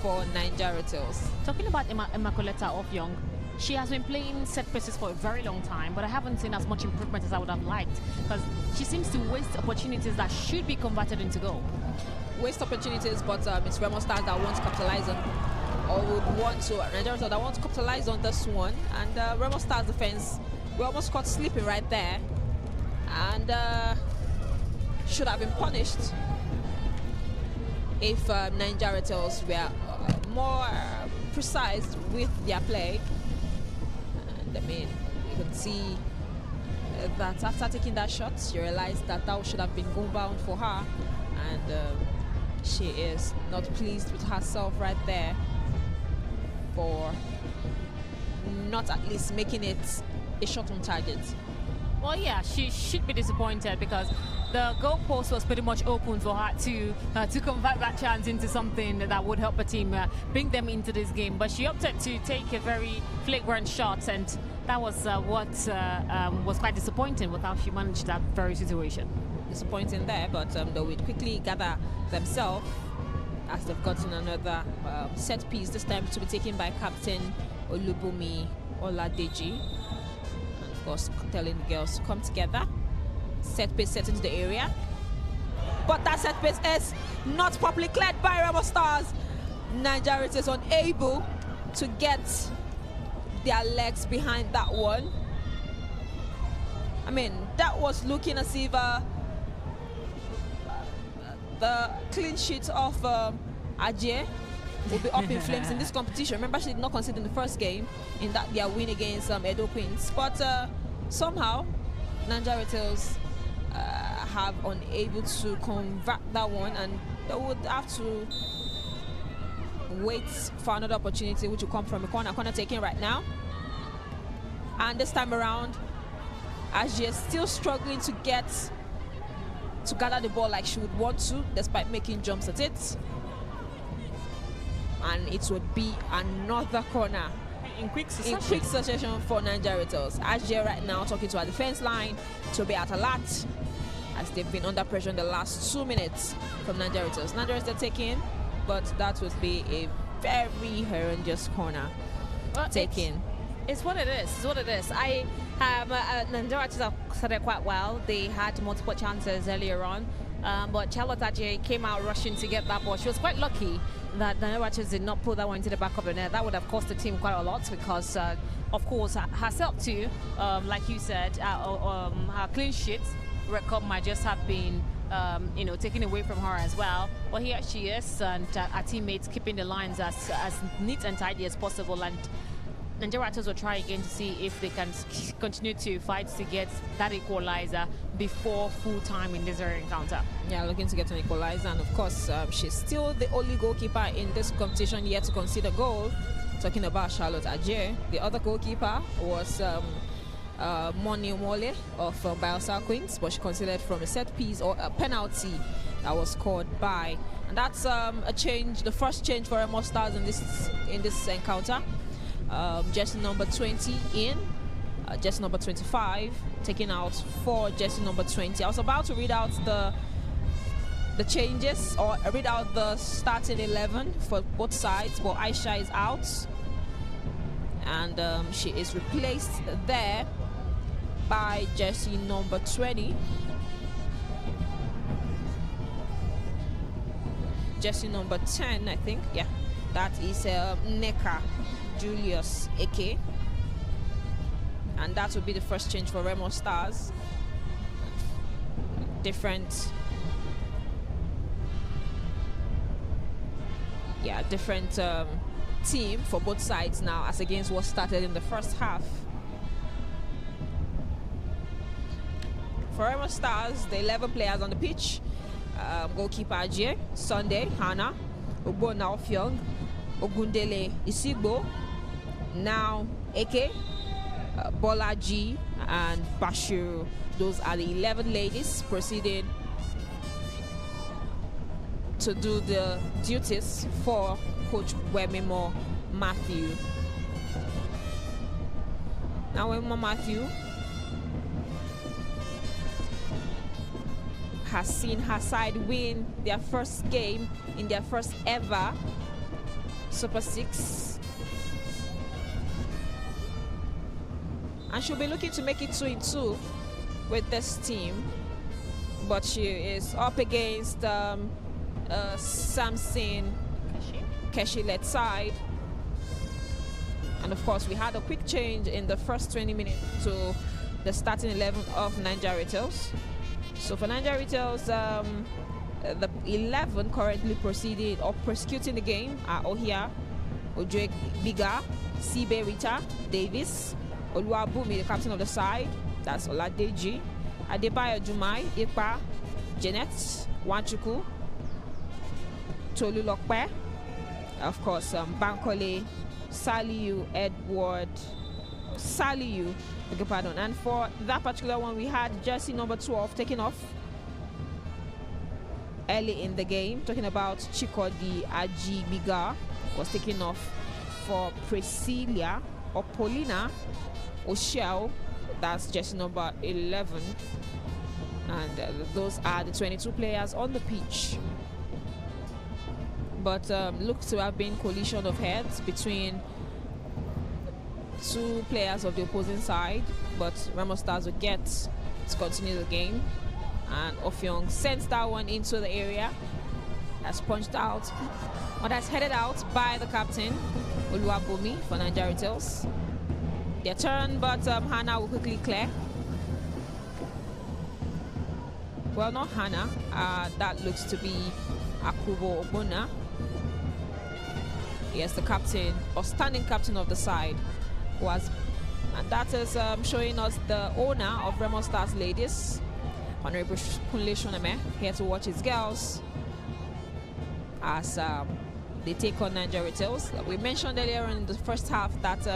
for Naija Ratel. Talking about Immaculata of Young, she has been playing set pieces for a very long time, but I haven't seen as much improvement as I would have liked, because she seems to waste opportunities that should be converted into goal. Waste opportunities, but it's Remo Stars that wants to capitalize on, or would want to, Naija Ratel that want to capitalize on this one, and Remo Stars defense, we almost caught sleeping right there, and should have been punished if Naija Ratel were more precise with their play. And I mean, you can see that after taking that shot, you realize that should have been goal bound for her, and she is not pleased with herself right there for not at least making it a shot on target. Well, yeah, she should be disappointed, because the goalpost was pretty much open for her to convert that chance into something that would help her team bring them into this game. But she opted to take a very flagrant shot, and that was what was quite disappointing with how she managed that very situation. Disappointing there, but they would quickly gather themselves as they've gotten another set piece, this time to be taken by Captain Olubumi Oladeji. And of course, telling the girls to come together. Set piece set into the area. But that set piece is not properly cleared by Remo Stars. Naija Ratel is unable to get their legs behind that one. I mean, that was looking as if the clean sheet of Ajay will be up in flames in this competition. Remember, she did not concede in the first game in that their win against Edo Queens. But somehow, Naija Ratel have unable to convert that one, and they would have to wait for another opportunity, which will come from a corner taking right now. And this time around, Ajay is still struggling to gather the ball like she would want to, despite making jumps at it. And it would be another corner in quick succession for Naija Ratel. Ajay right now talking to our defense line to be at alert, as they've been under pressure in the last 2 minutes from Naija Ratel. Naija Ratel taking, but that would be a very horrendous corner taken. It's what it is. It's what it is. I have Naija Ratel have said it quite well. They had multiple chances earlier on, but Charlotte Ajay came out rushing to get that ball. She was quite lucky that Naija Ratel did not pull that one into the back of the net. That would have cost the team quite a lot because, of course, herself too, like you said, her clean sheet record might just have been taken away from her as well. But here she is, and our teammates keeping the lines as neat and tidy as possible. And Naija Ratel will try again to see if they can continue to fight to get that equalizer before full time in this very encounter. Yeah, looking to get an equalizer, and of course, she's still the only goalkeeper in this competition yet to concede a goal. Talking about Charlotte Ajay, the other goalkeeper was Moni Mole of Bielsa Queens, but she conceded from a set piece or a penalty that was scored by, and that's a change, the first change for Remo Stars in this encounter. Jersey number 20 in, jersey number 25 taking out for jersey number 20. I was about to read out the changes or read out the starting 11 for both sides, but Aisha is out, and she is replaced there by jersey number 20. Jersey number 10, I think. Yeah, that is Neka Julius Eke, and that will be the first change for Remo Stars. Different team for both sides now as against what started in the first half. For Remo Stars, the 11 players on the pitch: goalkeeper Ajay, Sunday Hannah, Ogbo Nwfl, Ogundele Isigbo, now Eke, Bolaji, and Bashir. Those are the 11 ladies proceeding to do the duties for Coach Wemimo Matthew. Now Wemimo Matthew has seen her side win their first game in their first ever Super 6. And she'll be looking to make it 2-2 with this team. But she is up against Samson Keshi-led side. And of course, we had a quick change in the first 20 minutes to the starting 11 of Naija Ratel. So for Naija Ratel, the 11 currently proceeding or prosecuting the game are Ohia, Ojek Biga, Sibe Rita, Davis, Oluwabumi, the captain of the side, that's Oladeji, Adebayo Jumai, Ipa, Janet, Wanchuku, Tolu Lokpe, of course, Bankole, Saliu, Edward, Saliu, beg your pardon. And for that particular one, we had jersey number 12 taken off early in the game. Talking about Chikodi Ajibiga was taken off for Priscilla or Paulina Oshel. That's jersey number 11. And those are the 22 players on the pitch. But looks to have been collision of heads between two players of the opposing side, but Remo Stars will get to continue the game. And Ofyong sends that one into the area. That's punched out, or that's headed out by the captain, Oluwabumi, for Naija Ratel. Their turn, but Hannah will quickly clear. Well, not Hannah. That looks to be Akubo Obuna. Yes, the captain, or standing captain of the side, and that is showing us the owner of Remo Stars Ladies, Honorable Kunle Shoneme, here to watch his girls as they take on Naija Ratel. We mentioned earlier in the first half that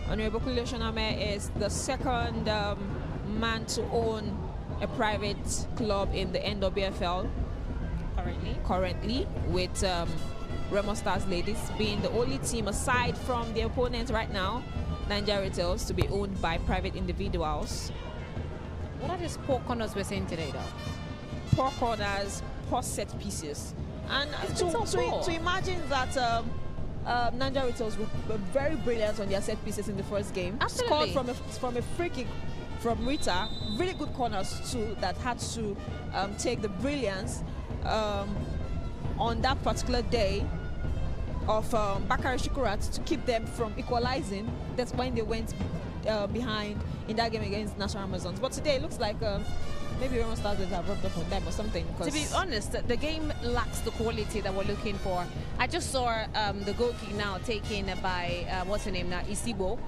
Honorable Kunle Shoneme is the second man to own a private club in the NWFL currently with Remo Stars Ladies being the only team aside from the opponent right now, Naija Ratel, to be owned by private individuals. What are these poor corners we're seeing today, though? Poor corners, poor set pieces. And It's been so poor. to imagine that Naija Ratel were very brilliant on their set pieces in the first game. Absolutely. Scored from a free kick from Rita. Really good corners too that had to take the brilliance on that particular day of Bakari Shukurat to keep them from equalizing. That's when they went behind in that game against National Amazons. But today it looks like maybe Remo Stars have rubbed up on them or something. To be honest, the game lacks the quality that we're looking for. I just saw the goal kick now taken by, what's her name now, Isibo.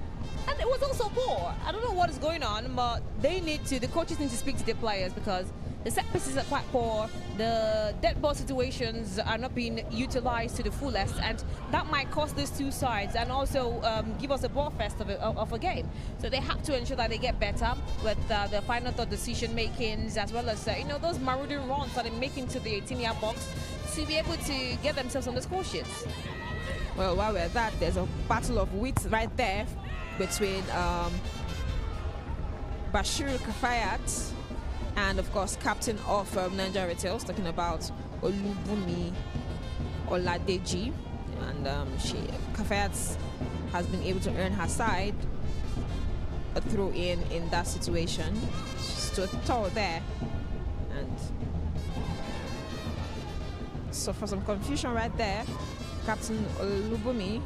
And it was also poor. I don't know what is going on, but the coaches need to speak to their players because the set pieces are quite poor. The dead ball situations are not being utilized to the fullest, and that might cost these two sides and also give us a ball fest of a game. So they have to ensure that they get better with the final thought decision makings, as well as those marauding runs that they're making to the 18-yard box to be able to get themselves on the score sheets. Well, while we're at that, there's a battle of wits right there between Bashir Kafayat and, of course, captain of Naija Ratel, talking about Olubumi Oladeji. And Kafayat has been able to earn her side a throw-in that situation. She stood tall there. And so for some confusion right there, Captain Olubumi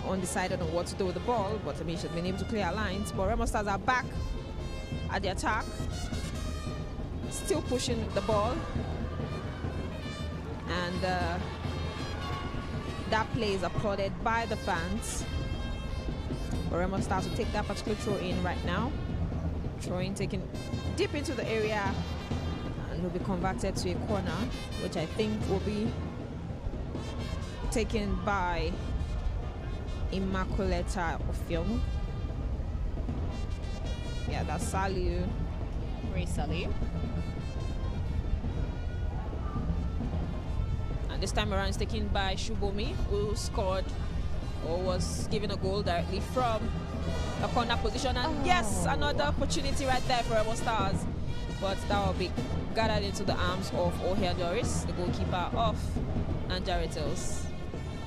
undecided on what to do with the ball, but I mean, she's been able to clear lines. But Remo Stars are back at the attack, still pushing the ball, and that play is applauded by the fans. But Remo Stars will take that particular throw in right now. Throw in taken deep into the area and will be converted to a corner, which I think will be taken by Immaculata Ofiong. Yeah, that's Saliu. Ray Saliu. And this time around it's taken by Shubomi, who scored or was given a goal directly from a corner position. And yes, another opportunity right there for Remo Stars. But that will be gathered into the arms of Ohia Doris, the goalkeeper of Naija Ratel.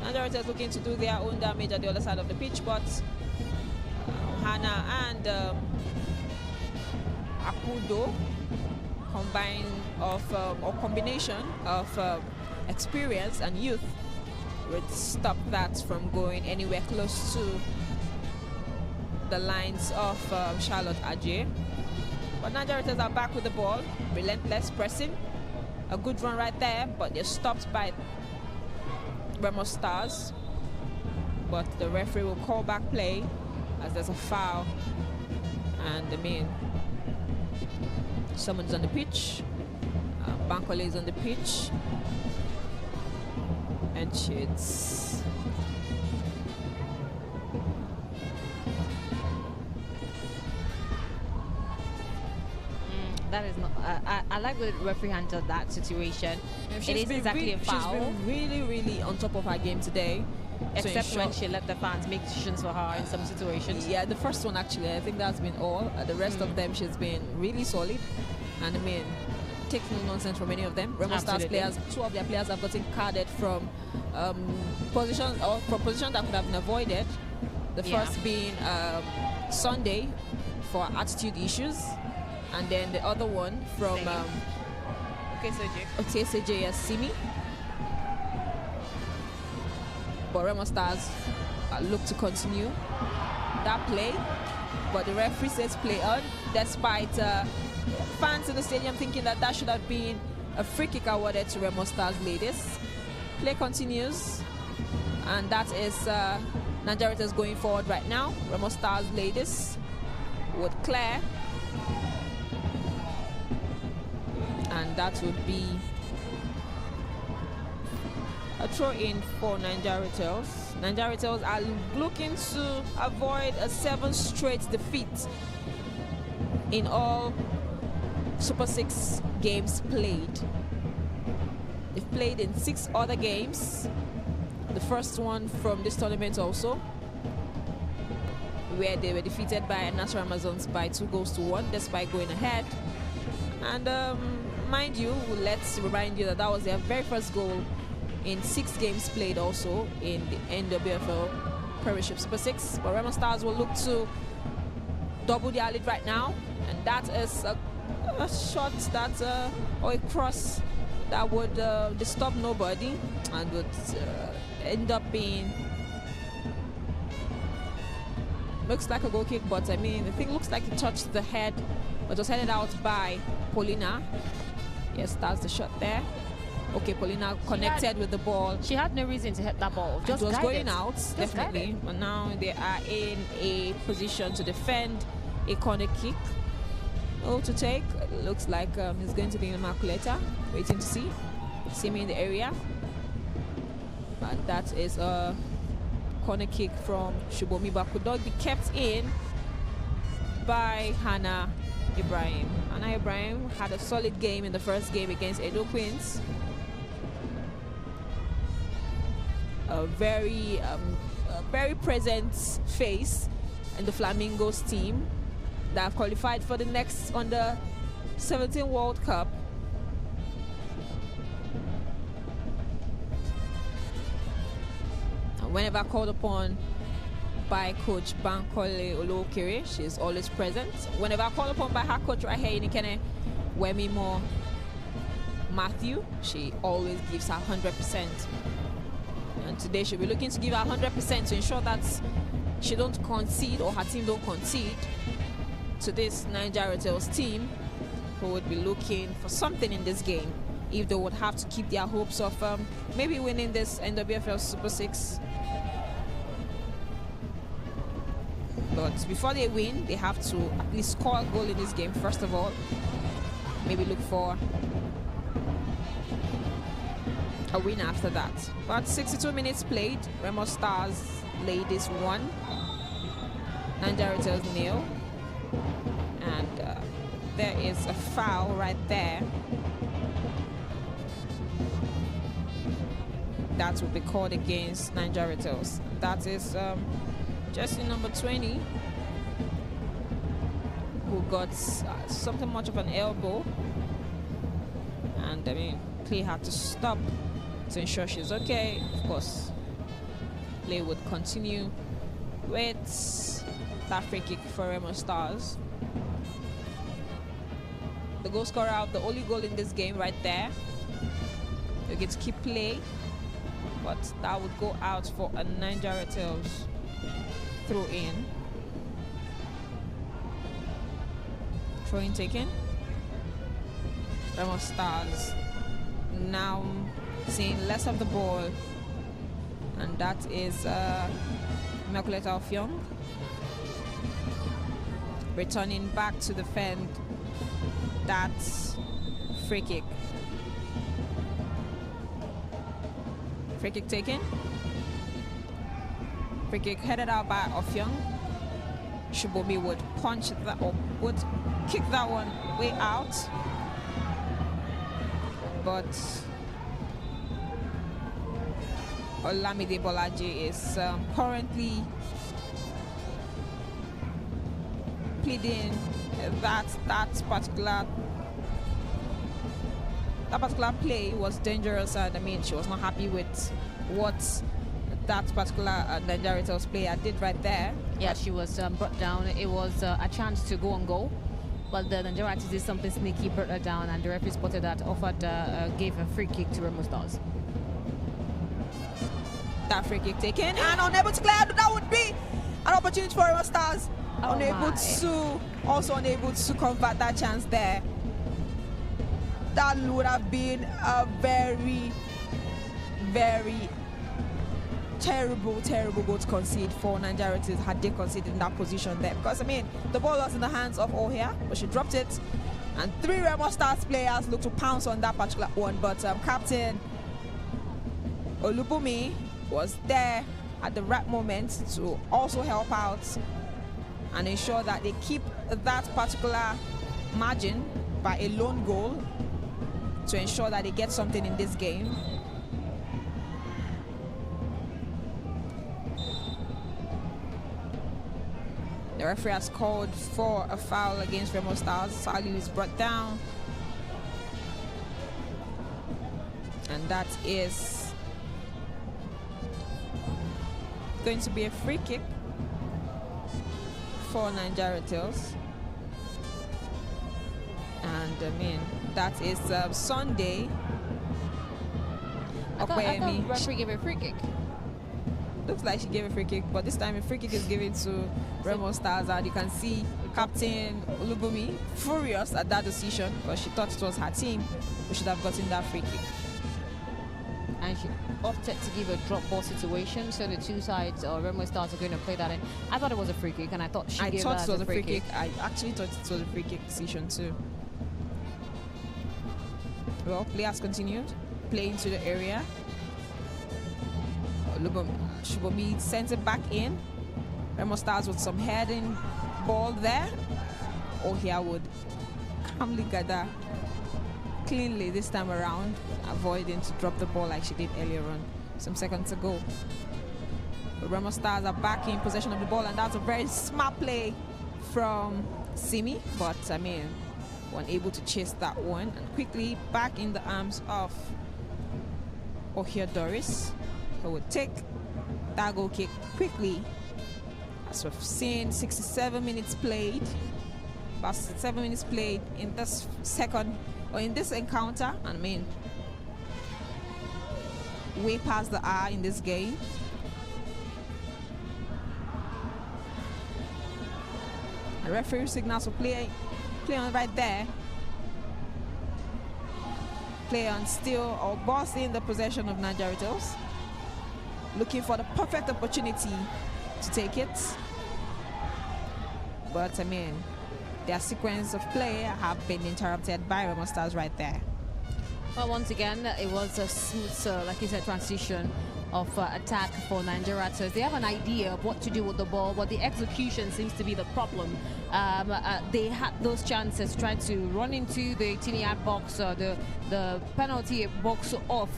Naija Ratel is looking to do their own damage at the other side of the pitch, but Hannah and Akudo combination of experience and youth would stop that from going anywhere close to the lines of Charlotte Ajay. But Naija Ratel are back with the ball, relentless pressing, a good run right there, but they're stopped by Remo Stars. But the referee will call back play as there's a foul, and I mean, someone's on the pitch. Bankole is on the pitch, and shoots. That is not. I like the referee handled that situation. It is exactly a foul. She's been really, really on top of her game today. Except when she let the fans make decisions for her in some situations. Yeah, the first one actually, I think that's been all. The rest of them, she's been really solid. And I mean, take no nonsense from any of them. Remo Stars players, two of their players have gotten carded from positions that could have been avoided. The first being Sunday for attitude issues, and then the other one from Oteseje Yasimi. But Remo Stars look to continue that play, but the referee says play on, despite fans in the stadium thinking that should have been a free kick awarded to Remo Stars ladies. Play continues, and that is Naija Ratel going forward right now. Remo Stars ladies with Claire, and that would be a throw-in for Naija Ratel. Naija Ratel are looking to avoid a 7 straight defeat in all Super 6 games played. They've played in 6 other games. The first one from this tournament also, where they were defeated by National Amazons by 2-1 despite going ahead. And mind you, let's remind you that that was their very first goal in 6 games played also in the NWFL Premiership Super 6. But Remo Stars will look to double their lead right now, and that is a shot that or a cross that would disturb nobody and would end up being, looks like a goal kick, but I mean the thing looks like it touched the head, but was headed out by Paulina. Yes, that's the shot there. Okay, Paulina connected with the ball. She had no reason to hit that ball. Just it was guided. going out, definitely. Guided. But now they are in a position to defend a corner kick. Oh, to take. It looks like it's going to be Immaculata. Waiting to see. See me in the area. And that is a corner kick from Shubomi, but could not be kept in by Hannah Ibrahim. Hannah Ibrahim had a solid game in the first game against Edo Queens. A very present face in the Flamingos team that have qualified for the next under 17 World Cup. And whenever called upon by Coach Bankole Olokere, she is always present. Whenever called upon by her coach right here in Ikene, Wemimo Matthew, she always gives her 100%. And today she'll be looking to give her 100% to ensure that she don't concede, or her team don't concede to this Naija Ratel's team, who would be looking for something in this game if they would have to keep their hopes of maybe winning this NWFL Super 6. But before they win, they have to at least score a goal in this game first of all. Maybe look for a win after that. But 62 minutes played. Remo Stars ladies 1, Naija Ratel's 0. And there is a foul right there. That will be called against Naija Ratel's. That is jersey number 20, who got something much of an elbow. And I mean, play had to stop to ensure she's okay. Of course, play would continue with that free kick for Remo Stars. The goal scorer out, the only goal in this game right there. They get to keep play, but that would go out for a Naija Ratel's throw in. Throw in taken. Remo Stars now seeing less of the ball, and that is Immaculata Ofyong returning back to defend that free kick. Free kick taken. Free kick headed out by Ofyong. Shubomi would punch that, or would kick that one way out. But Olamide Bolaji is currently pleading that particular play was dangerous, and I mean she was not happy with what that particular Naija Ratel's player did right there. Yeah, she was brought down. It was a chance to go on goal, but the Naija Ratel did something sneaky, brought her down, and the referee spotted that, offered, gave a free kick to Remo Stars. That free kick taken and unable to clear. That would be an opportunity for Remo Stars. Unable to convert that chance there. That would have been a very, very terrible goal to concede for Naija Ratel had they conceded in that position there. Because I mean, the ball was in the hands of Ohia, but she dropped it, and 3 Remo Stars players looked to pounce on that particular one. But Captain Olubumi was there at the right moment to also help out and ensure that they keep that particular margin by a lone goal to ensure that they get something in this game. The referee has called for a foul against Remo Stars. Saliu is brought down. and that is going to be a free kick for Naija Ratels. And I mean, that is Sunday. I thought referee gave a free kick. Looks like she gave a free kick, but this time a free kick is given to Remo Stars, and you can see Captain Olubumi furious at that decision because she thought it was her team who should have gotten that free kick. And she opted to give a drop ball situation, so the two sides, Remo Stars, are going to play that in. I thought it was a free kick, and I thought she gave that as a free kick. I actually thought it was a free kick decision too. Well, play has continued. Play into the area. Shubomi sends it back in. Remo Stars with some heading ball there. Ohia would calmly gather cleanly this time around, avoiding to drop the ball like she did earlier on, some seconds ago. The Remo Stars are back in possession of the ball, and that's a very smart play from Simi, but I mean, unable to chase that one, and quickly back in the arms of Ohia Doris, who would take that goal kick quickly. As we've seen, 67 minutes played, about 7 minutes played in this in this encounter. I mean, way past the hour in this game. The referee signals for play on right there. Play on still or boss in the possession of Naija Ratels, looking for the perfect opportunity to take it. But I mean, their sequence of play have been interrupted by Remo Stars right there. Well, once again, it was a smooth, like you said, transition of attack for Naija Ratels. They have an idea of what to do with the ball, but the execution seems to be the problem. They had those chances, trying to run into the 18-yard box or the penalty box off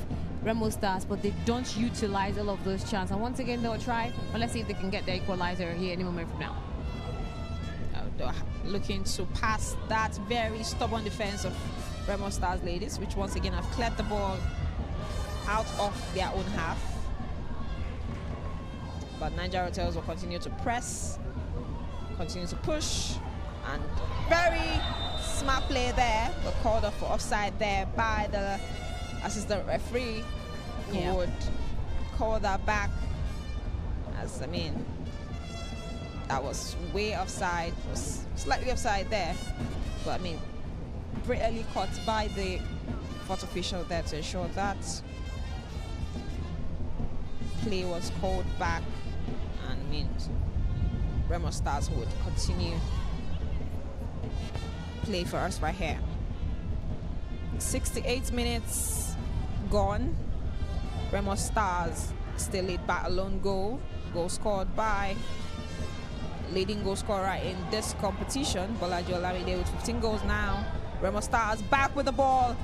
Remo Stars, but they don't utilize all of those chances. And once again, they'll try, but let's see if they can get the equalizer here any moment from now. Looking to pass that very stubborn defense of Remo Stars ladies, which once again have cleared the ball out of their own half. But Naija Ratels will continue to press, continue to push, and very smart play there, but called off for offside there by the assistant referee, who would call that back. As I mean, that was way offside, was slightly offside there, but I mean, brilliantly caught by the fourth official there to ensure that play was called back, and I mean, Remo Stars would continue play for us right here. 68 minutes gone. Remo Stars still lead by a lone goal scored by leading goal scorer in this competition, Bolaji Olamide, with 15 goals now. Remo Stars back with the ball,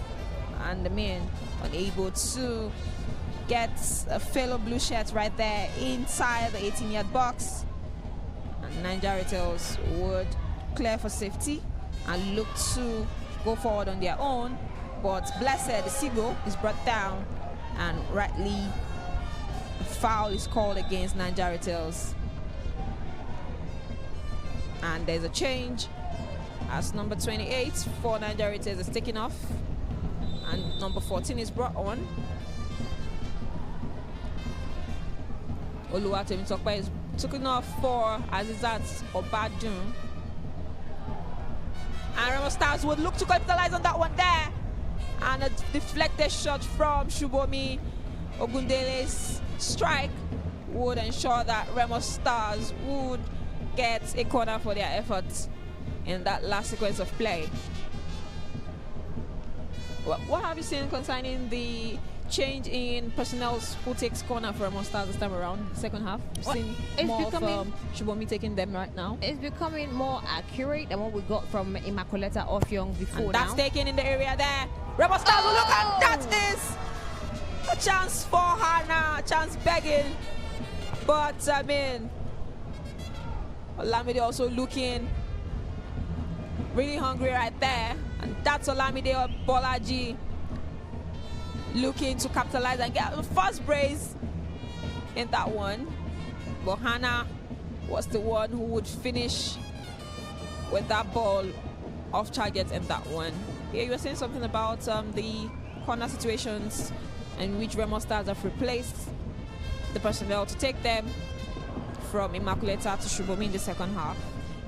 and the men unable to get a fellow blue shirt right there inside the 18-yard box. And Naija Ratels would clear for safety and look to go forward on their own, but Blessed, the Seagull, is brought down, and rightly a foul is called against Naija Ratels. And there's a change as number 28 for Naija Ratels is taken off, and number 14 is brought on. Oluwatomi Tokpa is taken off for Azizat Obadun. And Remo Stars would look to capitalize on that one there. And a deflected shot from Shubomi Ogundele's strike would ensure that Remo Stars would get a corner for their efforts in that last sequence of play. What have you seen concerning the change in personnel who takes corner for Remo Stars this time around, the second half? Seen more of Shubomi taking them right now. It's becoming more accurate than what we got from Immaculata Offiong before. And that's taken in the area there. Remo Stars will look, and that is a chance for her now, a chance begging. But I mean, Olamide also looking really hungry right there, and that's Olamide Bolaji looking to capitalize and get the first brace in that one. But Hannah was the one who would finish with that ball off target in that one. Here you were saying something about the corner situations in which Remo Stars have replaced the personnel to take them from Immaculata to Shubomi in the second half.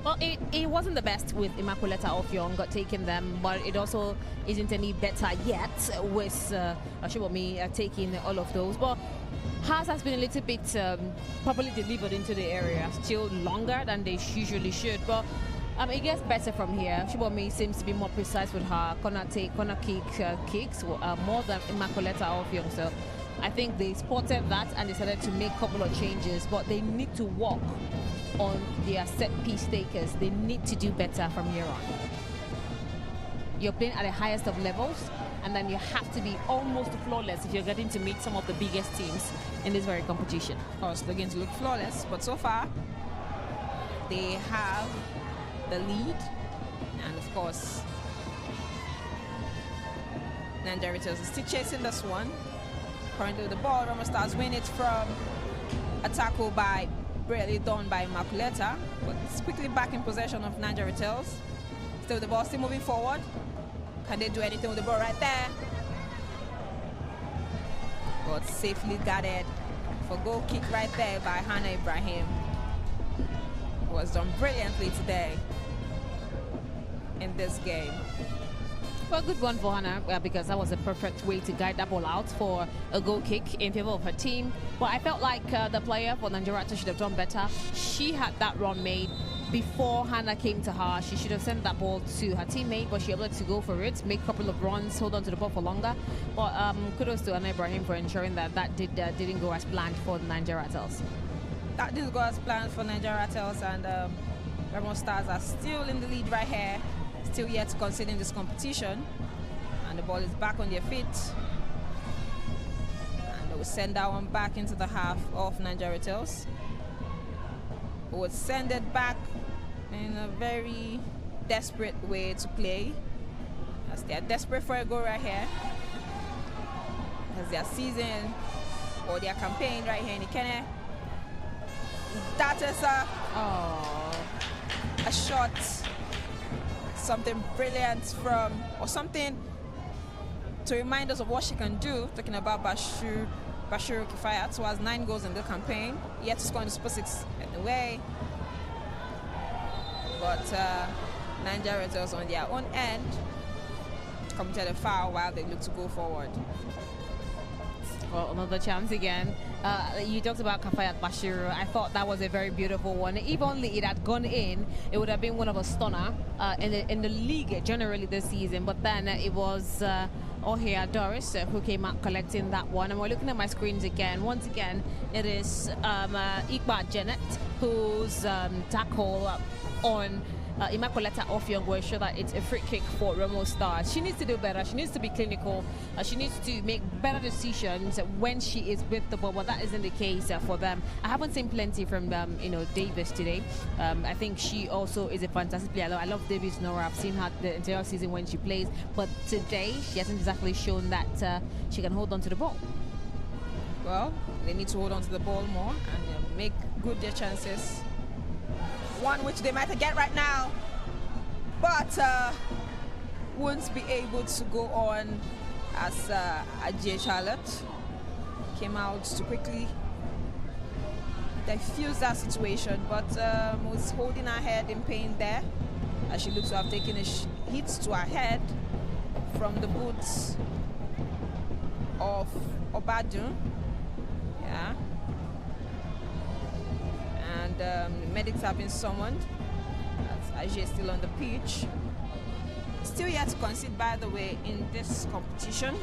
Well, it wasn't the best with Immaculata Offiong taking them, but it also isn't any better yet with Shubomi taking all of those. But Haas has been a little bit properly delivered into the area, still longer than they usually should. But it gets better from here. Shubomi seems to be more precise with her corner kicks more than Immaculata Offiong. So I think they spotted that and decided to make a couple of changes, but they need to work on their set piece takers. They need to do better from here on. You're playing at the highest of levels, and then you have to be almost flawless if you're getting to meet some of the biggest teams in this very competition. Of course, they're going to look flawless, but so far they have the lead, and of course Naija Ratel is still chasing this one. Currently with the ball, Remo Stars win it from a tackle by brilliantly done by Immaculata, but it's quickly back in possession of Naija Ratel. Still with the ball, still moving forward. Can they do anything with the ball right there? But safely guarded for goal kick right there by Hannah Ibrahim. It was done brilliantly today in this game. Well, good one for Hannah because that was a perfect way to guide that ball out for a goal kick in favor of her team. But I felt like the player for Naija Ratel should have done better. She had that run made before Hannah came to her. She should have sent that ball to her teammate, but she was able to go for it, make a couple of runs, hold on to the ball for longer. But kudos to Hannah Ibrahim for ensuring that didn't go as planned for the Naija Ratels. That didn't go as planned for Naija Ratels, and Remo Stars are still in the lead right here. Still yet to concede in this competition, and the ball is back on their feet, and they will send that one back into the half of Naija Ratels, who would send it back in a very desperate way to play, as they are desperate for a goal right here, as their season or their campaign right here in Ikene. That is a shot, something brilliant from, or something to remind us of what she can do. Talking about Bashiru Kifayat, who has 9 goals in the campaign, yet to score in the Super 6 anyway. But Naija Ratel on their own end committed a foul while they look to go forward. Well, another chance again. You talked about Kafayat Bashiru. I thought that was a very beautiful one. If only it had gone in, it would have been one of a stunner in the league generally this season. But then it was Ohia Doris who came out collecting that one. And we're looking at my screens again. Once again, it is Ikba Janet whose tackle on Immaculata Offiong will ensure that it's a free kick for Remo Stars. She needs to do better. She needs to be clinical. She needs to make better decisions when she is with the ball, but that isn't the case for them. I haven't seen plenty from Davis today. I think she also is a fantastic player. I love Davis Nora. I've seen her the entire season when she plays, but today she hasn't exactly shown that she can hold on to the ball. Well, they need to hold on to the ball more and make good their chances. One which they might get right now, but won't be able to go on as Ajay Charlotte came out to quickly defuse that situation, but was holding her head in pain there as she looks to have taken a hit to her head from the boots of Obadu. Yeah. And medics have been summoned. As Ajay is still on the pitch. Still yet to concede, by the way, in this competition.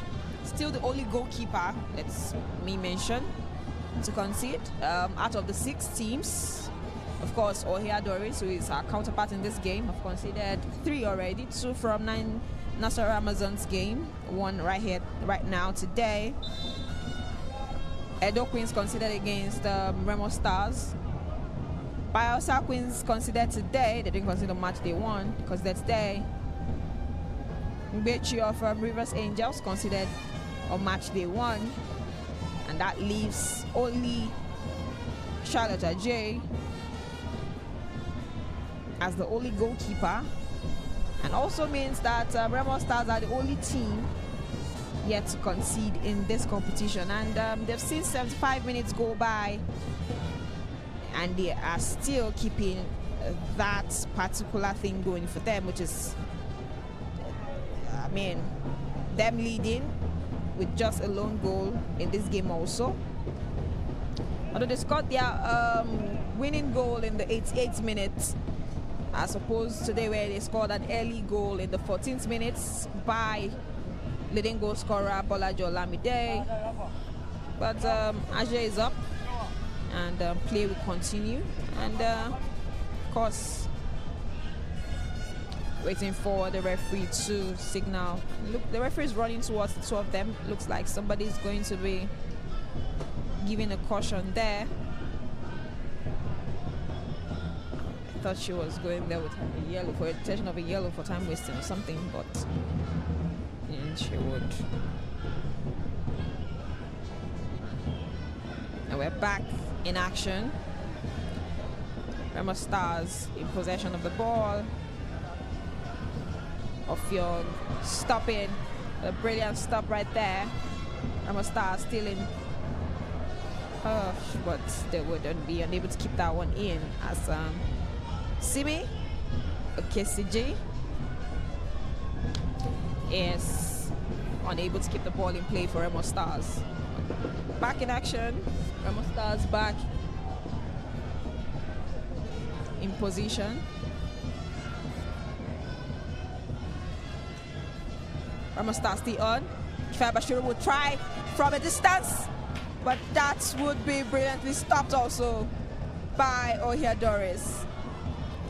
Still the only goalkeeper, let's me mention, to concede out of the 6 teams. Of course, Ohia Doris, who is our counterpart in this game, have conceded 3 already. 2 from 9 Nassau Amazons game, 1 right here, right now, today. Edo Queens conceded against Remo Stars. Bielsa Queens considered today. They didn't consider match day 1 because that's today. Mbechi of Rivers Angels considered on match day 1, and that leaves only Charlotte Ajay as the only goalkeeper, and also means that Remo Stars are the only team yet to concede in this competition, and they've seen 75 minutes go by and they are still keeping that particular thing going for them, which is them leading with just a lone goal in this game also. Although they scored their winning goal in the 88th minute, as opposed to today where they scored an early goal in the 14th minutes by leading goal scorer Bolajo Olamide. But Ajay is up, and play will continue. And of course, waiting for the referee to signal. Look, the referee is running towards the two of them. Looks like somebody's going to be giving a caution there. I thought she was going there with a yellow for intention of a yellow for time wasting or something, but she would. And we're back in action. Remo Stars in possession of the ball. Offiong stopping, a brilliant stop right there. Remo Stars still in, but they wouldn't be unable to keep that one in as Simi Okesiji is unable to keep the ball in play for Remo Stars. Back in action, Remo Stars back in position. Remo Stars still on. Bashir will try from a distance, but that would be brilliantly stopped also by Ohia Doris.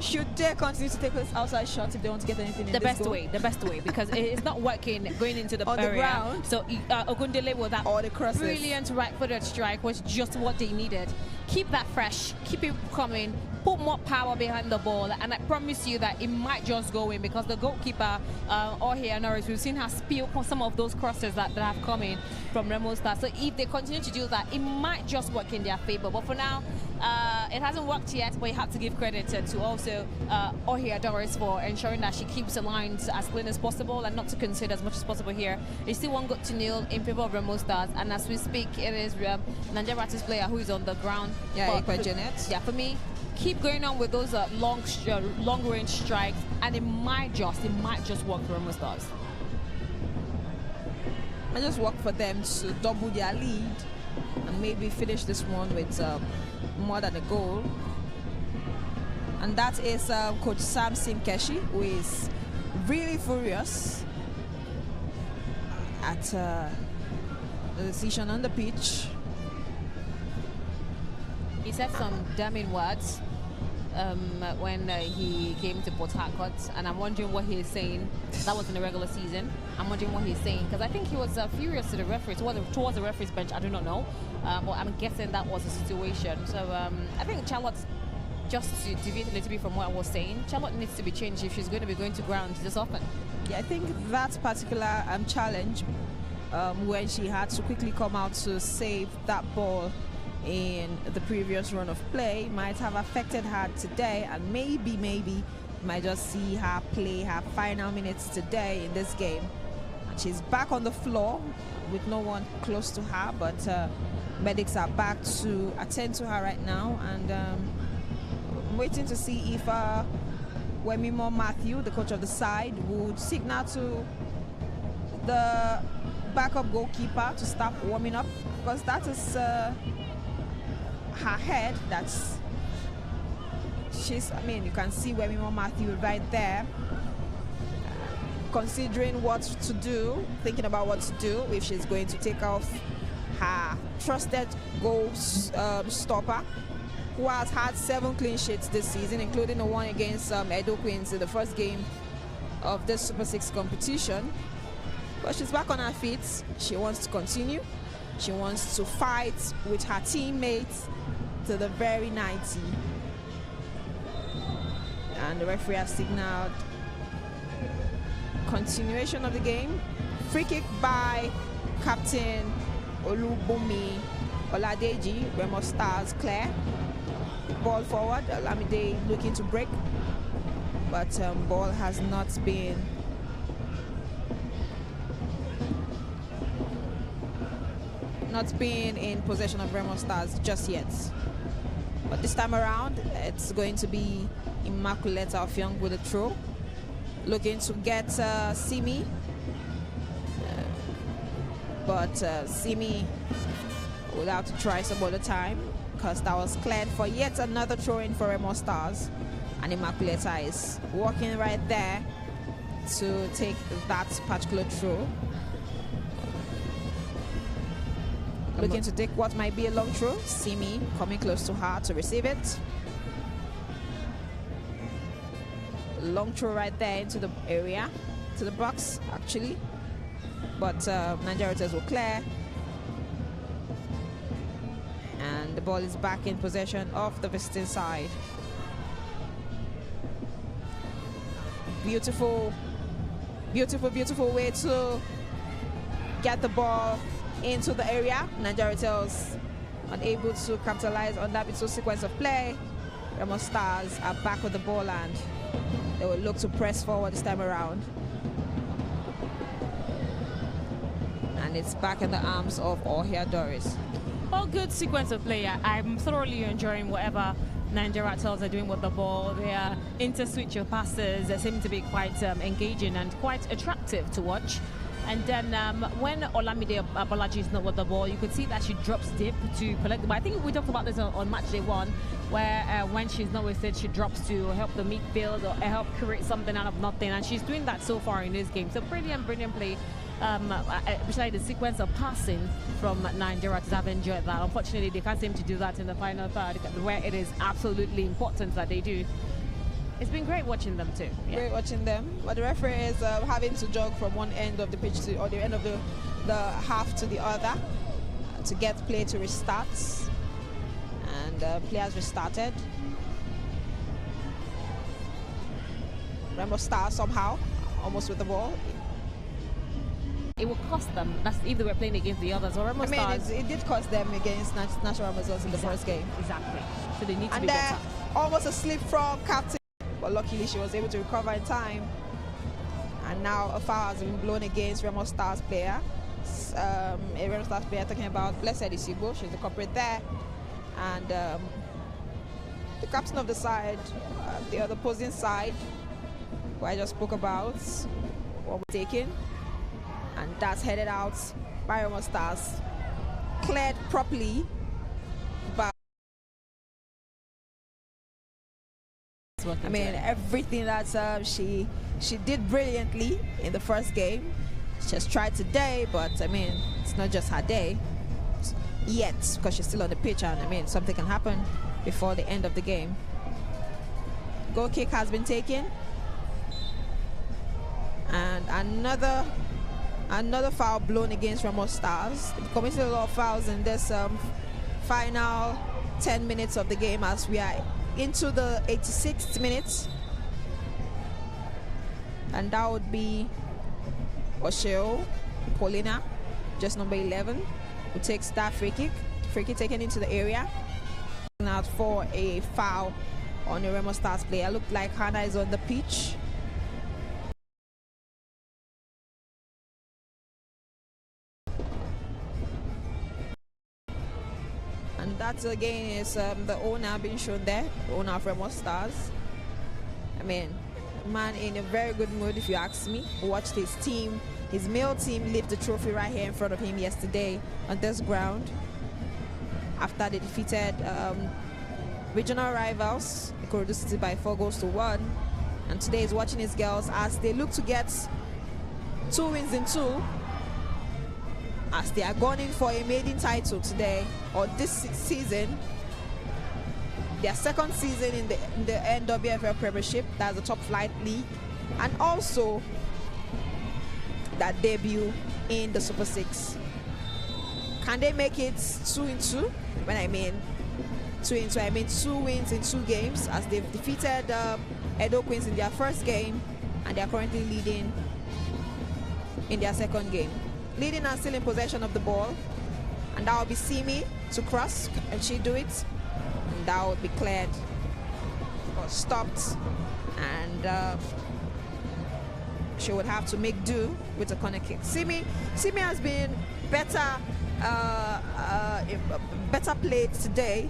Should they continue to take this outside shot if they want to get anything in the this best goal? The best way, because it's not working going into the on area. The ground. So Ogundele with that or the crosses. Brilliant right-footed strike was just what they needed. Keep that fresh, keep it coming, put more power behind the ball, and I promise you that it might just go in, because the goalkeeper, Ohia Norris, we've seen her spill some of those crosses that have come in from Remo Stars. So if they continue to do that, it might just work in their favor. But for now, it hasn't worked yet, but you have to give credit to also Ohia Doris for ensuring that she keeps the lines as clean as possible and not to concede as much as possible here. It's still 1-0 in favor of Remo Stars, and as we speak, it is Naija Ratel's player who is on the ground. Yeah, Ekwe Janet. Yeah, for me, keep going on with those long-range strikes, and it might just work for Remo Stars. I just work for them to double their lead and maybe finish this one with more than a goal. And that is Coach Sam Simkeshi, who is really furious at the decision on the pitch. He said some damning words when he came to Port Harcourt, and I'm wondering what he's saying. That was in the regular season. I'm wondering what he's saying, because I think he was furious to the referee, towards the referee's bench. I do not know, but I'm guessing that was the situation. So I think Charlotte, just to deviate a little bit from what I was saying, Charlotte needs to be changed if she's going to be going to ground this often. Yeah, I think that particular challenge, when she had to quickly come out to save that ball in the previous run of play, might have affected her today, and maybe might just see her play her final minutes today in this game. And she's back on the floor with no one close to her, but medics are back to attend to her right now, and I'm waiting to see if Wemimo Matthew, the coach of the side, would signal to the backup goalkeeper to start warming up, because that is her head. That's you can see Wemimo Matthew right there, considering what to do, thinking about what to do if she's going to take off her trusted goal stopper, who has had 7 clean sheets this season, including the one against Edo Queens in the first game of this Super 6 competition. But she's back on her feet. She wants to continue. She wants to fight with her teammates to the very 90. And the referee has signaled continuation of the game. Free kick by Captain Olubumi Oladeji, Remo Stars clear. Ball forward, Olamide looking to break, but ball has not been in possession of Remo Stars just yet. But this time around, it's going to be Immaculata of Young with a throw. Looking to get Simi. But Simi will have to try some other time because that was cleared for yet another throw-in for Remo Stars. And Immaculata is walking right there to take that particular throw. Looking to take what might be a long throw. Simi coming close to her to receive it. Long throw right there into the area, to the box actually. But Naija Ratel will clear. And the ball is back in possession of the visiting side. Beautiful, beautiful, beautiful way to get the ball into the area. Naija Ratel's unable to capitalize on that little sequence of play. Remo Stars are back with the ball and they will look to press forward this time around. And it's back in the arms of Ohia Doris. Well, good sequence of play. I'm thoroughly enjoying whatever Naija Ratels are doing with the ball. Their inter-switch of passes seem to be quite engaging and quite attractive to watch. And then when Olamide Abolaji is not with the ball, you could see that she drops deep to collect the ball. I think we talked about this on match day 1, where when she's not with it, she drops to help the midfield or help create something out of nothing. And she's doing that so far in this game. So brilliant, brilliant play. Especially the sequence of passing from Naija Ratel. I've enjoyed that. Unfortunately, they can't seem to do that in the final third, where it is absolutely important that they do. It's been great watching them too. Yeah. Great watching them. But the referee is having to jog from one end of the pitch to, or the end of the half to the other to get play to restart. And play has restarted. Remo Star somehow almost with the ball. It will cost them. That's if they were playing against the others. Or Remo Stars. It did cost them against National Amazons in the first game. Exactly. So they need to be better. better. Almost a slip from captain. But luckily she was able to recover in time. And now a foul has been blown against Remo Stars player. A Remo Stars player talking about Blessed Isibo. She's the culprit there. And the captain of the side, the other opposing side, who I just spoke about, was taken. And that's headed out by Remo Stars. Cleared properly. I mean, everything that she did brilliantly in the first game. She has tried today, but I mean, it's not just her day yet because she's still on the pitch, and I mean, something can happen before the end of the game. Goal kick has been taken, and another foul blown against Remo Stars. They've committed a lot of fouls in this final 10 minutes of the game as we are into the 86th minute, and that would be Osheo Paulina, just number 11, who takes that free kick taken into the area. Out for a foul on the Remo Stars player. Looked like Hannah is on the pitch. And that again is the owner being shown there, the owner of Remo Stars. I mean, man in a very good mood if you ask me. Watched his team, his male team, lift the trophy right here in front of him yesterday on this ground after they defeated regional rivals Ikorodu City by 4-1. And today he's watching his girls as they look to get 2 wins in 2, as they are going for a maiden title today, or this season, their second season in the NWFL Premiership, that's the top flight league, and also that debut in the Super 6. Can they make it 2 in 2? When I mean 2 in 2, I mean 2 wins in 2 games, as they've defeated Edo Queens in their first game, and they are currently leading in their second game. leading and still in possession of the ball. And that will be Simi to cross. And she do it. And that will be cleared or stopped. And she would have to make do with a corner kick. Simi has been better played today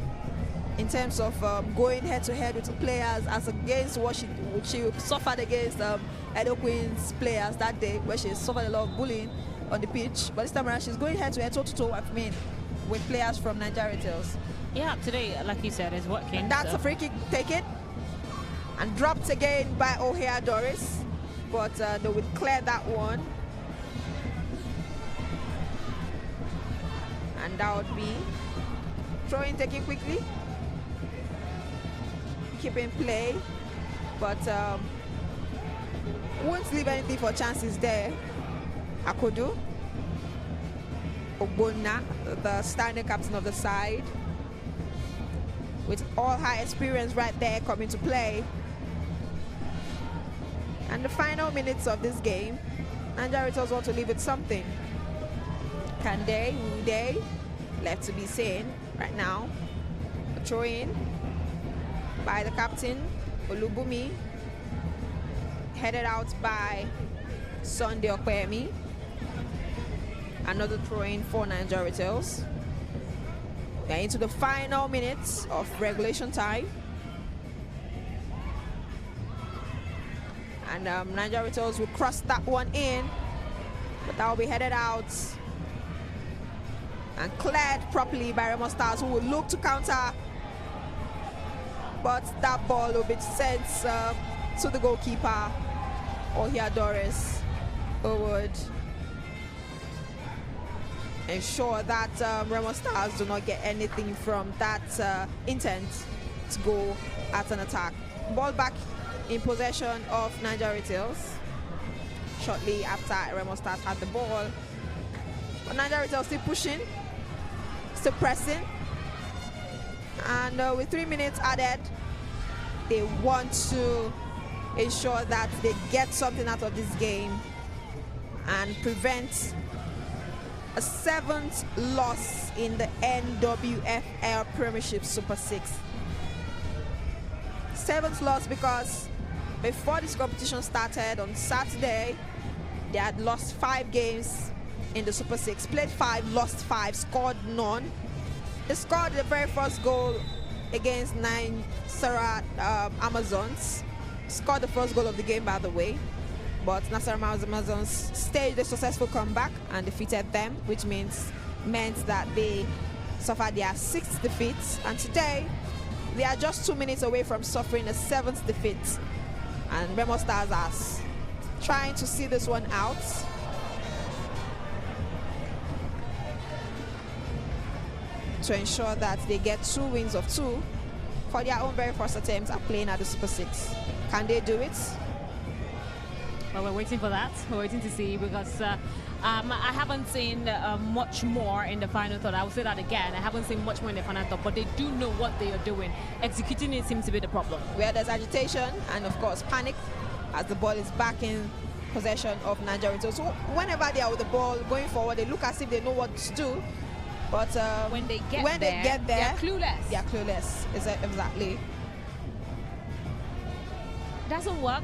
in terms of going head-to-head with the players as against what she suffered against Edo Queen's players that day, where she suffered a lot of bullying on the pitch. But this time around, she's going head-to-head, toe-to-toe with players from Naija Ratels. Yeah, today, like you said, is working. And that's a free kick taken and dropped again by O'Hare Doris, but they would clear that one. And that would be throw-in taken quickly. Keeping play, but won't leave anything for chances there. Akodu Ogbonna, the standing captain of the side, with all her experience right there coming to play. And the final minutes of this game, Naija Ratels want to leave with something. Can they? Will they? Left to be seen right now. A throw-in by the captain, Olubumi, headed out by Sunday Okwemi. Another throw-in for Naija Ratels. We're into the final minutes of regulation time. And Naija Ratels will cross that one in, but that will be headed out and cleared properly by Remo Stars, who will look to counter. But that ball will be sent to the goalkeeper, O'Hare Doris, who would ensure that Remo Stars do not get anything from that intent to go at an attack. Ball back in possession of Naija Ratels shortly after Remo Stars had the ball. But Naija Ratels still pushing, still pressing. And with 3 minutes added, they want to ensure that they get something out of this game and prevent a 7th loss in the NWFL Premiership Super 6. 7th loss because before this competition started on Saturday, they had lost 5 games in the Super 6, played 5, lost 5, scored none. They scored the very first goal against Naija Amazons. Scored the first goal of the game, by the way. But Naija Amazons staged a successful comeback and defeated them, which meant that they suffered their 6th defeat. And today, they are just 2 minutes away from suffering a 7th defeat. And Remo Stars are trying to see this one out. To ensure that they get 2 wins of 2 for their own very first attempt at playing at the Super 6. Can they do it? Well, we're waiting for that. We're waiting to see, because I haven't seen much more in the final third. I will say that again. I haven't seen much more in the final third, but they do know what they are doing. Executing it seems to be the problem. Where there's agitation and, of course, panic as the ball is back in possession of Naija Ratel. So whenever they are with the ball going forward, they look as if they know what to do. But when they get there, they're clueless. They are clueless. Exactly. It doesn't work,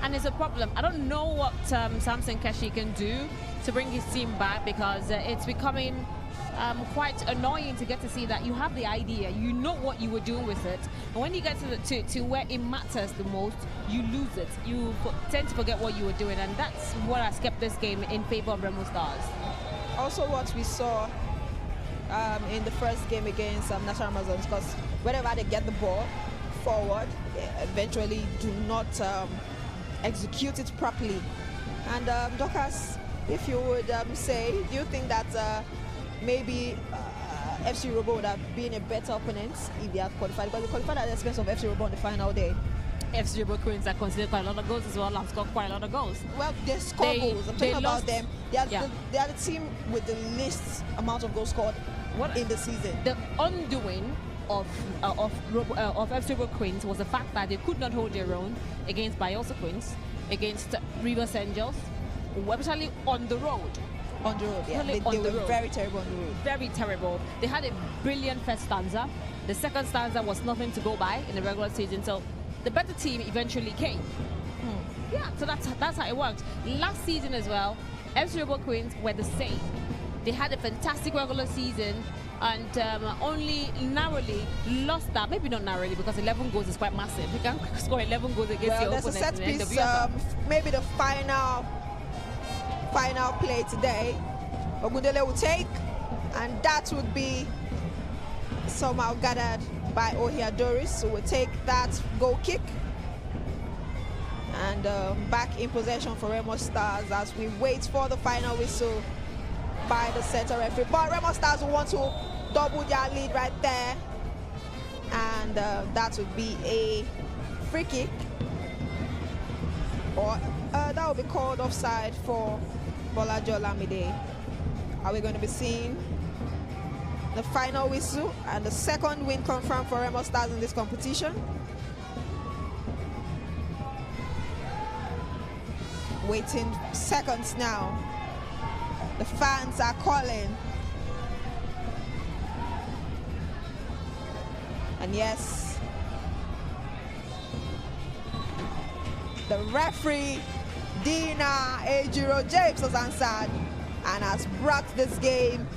and it's a problem. I don't know what Samson Keshi can do to bring his team back, because it's becoming quite annoying to get to see that you have the idea, you know what you were doing with it, and when you get to where it matters the most, you lose it. You tend to forget what you were doing, and that's what has kept this game in favor of Remo Stars. Also, what we saw in the first game against National Amazons, because whenever they get the ball forward, they eventually do not execute it properly. And Dorcas, if you would say, do you think that maybe FC Robo would have been a better opponent if they had qualified? Because they qualified at the expense of FC Robo on the final day. FC Robo Queens are considered quite a lot of goals as well, and scored quite a lot of goals. Well, they score goals. I'm talking about them. They are the team with the least amount of goals scored in the season. The undoing of FC Robo Queens was the fact that they could not hold their own against Bayelsa Queens, against Rivers Angels, especially on the road. On the road, yeah. Only They on the were road. very terrible on the road. Very terrible. They had a brilliant first stanza. The second stanza was nothing to go by in the regular season. So the better team eventually came. Yeah, so that's how it works. Last season as well, FC Rebel Queens were the same. They had a fantastic regular season and only narrowly lost that. Maybe not narrowly because 11 goals is quite massive. You can score 11 goals against your there's a opponent set in the piece, NWFL. maybe the final play today. Ogundele will take, and that would be somehow gathered by Ohia Doris, who will take that goal kick. And back in possession for Remo Stars as we wait for the final whistle by the center referee. But Remo Stars will want to double their lead right there. And that would be a free kick. Or that will be called offside for Bolaji Olamide. Are we going to be seeing the final whistle and the second win confirmed for Remo Stars in this competition? Waiting seconds now. The fans are calling. And yes, the referee, Dina Ejiro James, has answered and has brought this game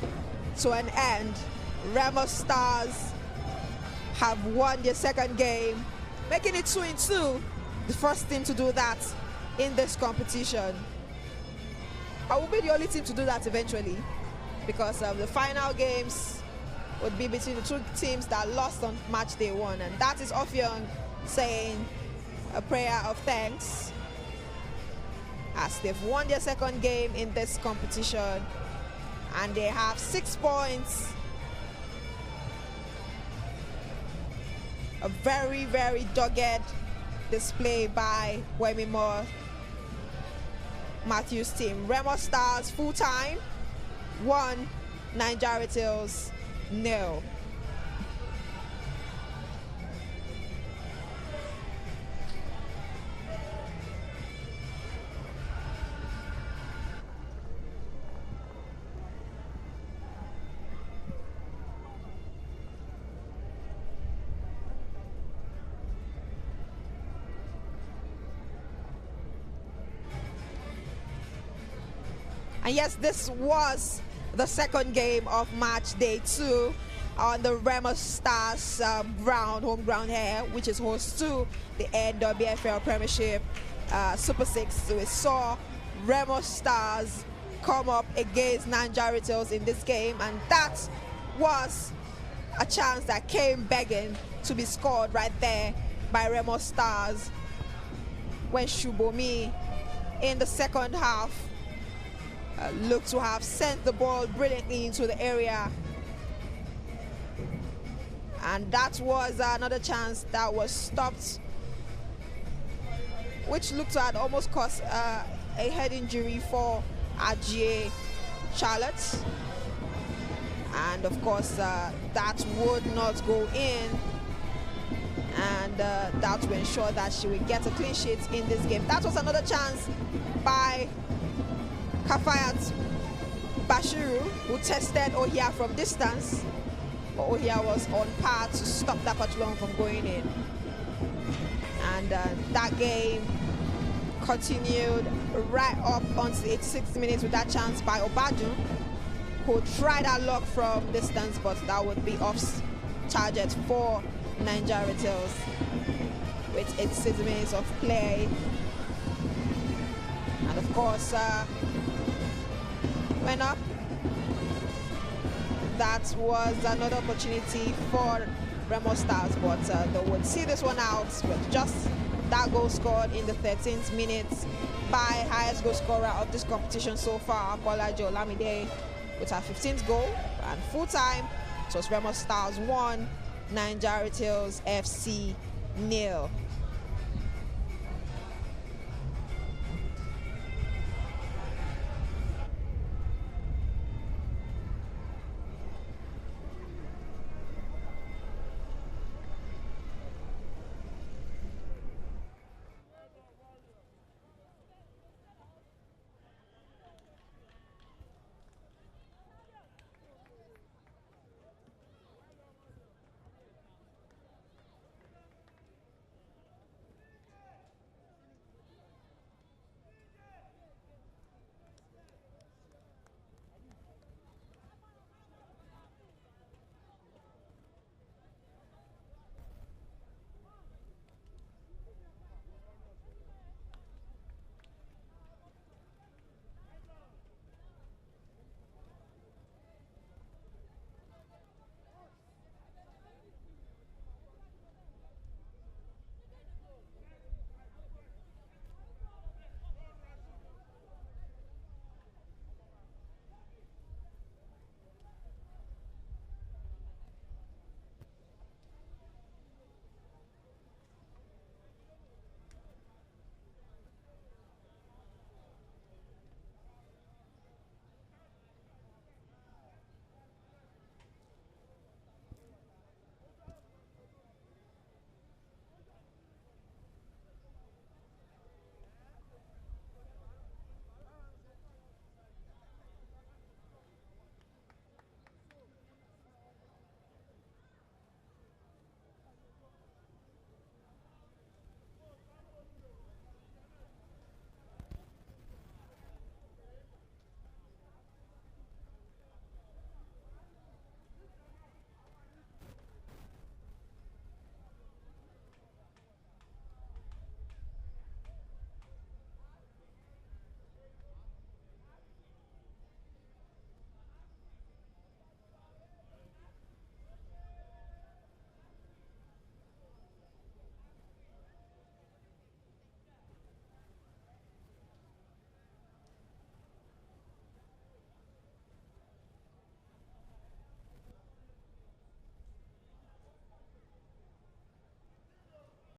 to an end. Remo Stars have won their second game, making it 2-2, the first team to do that in this competition. I will be the only team to do that eventually, because the final games would be between the two teams that lost on match day 1, and that is Ofyong saying a prayer of thanks as they've won their second game in this competition and they have 6 points. A very, very dogged display by Wemimo Matthews' team. Remo Stars full time 1, Naija Ratels 0. And yes, this was the second game of match day 2 on the Remo Stars home ground here, which is host to the NWFL Premiership Super 6. So we saw Remo Stars come up against Naija Ratels in this game, and that was a chance that came begging to be scored right there by Remo Stars when Shubomi in the second half looked to have sent the ball brilliantly into the area. And that was another chance that was stopped, which looked to have almost caused a head injury for Ajie Charlotte. And of course, that would not go in. And that will ensure that she will get a clean sheet in this game. That was another chance by Kafayat Bashiru, who tested Ohia from distance, but Ohia was on par to stop that particular one from going in. And that game continued right up onto the 86th minute with that chance by Obadu, who tried that lock from distance, but that would be off target for Naija Ratels with 86 minutes of play. And of course, went up. That was another opportunity for Remo Stars, but they would see this one out with just that goal scored in the 13th minute by highest goal scorer of this competition so far, Bolaji Olamide, with her 15th goal. And full time, it was Remo Stars 1, Naija Ratels FC 0.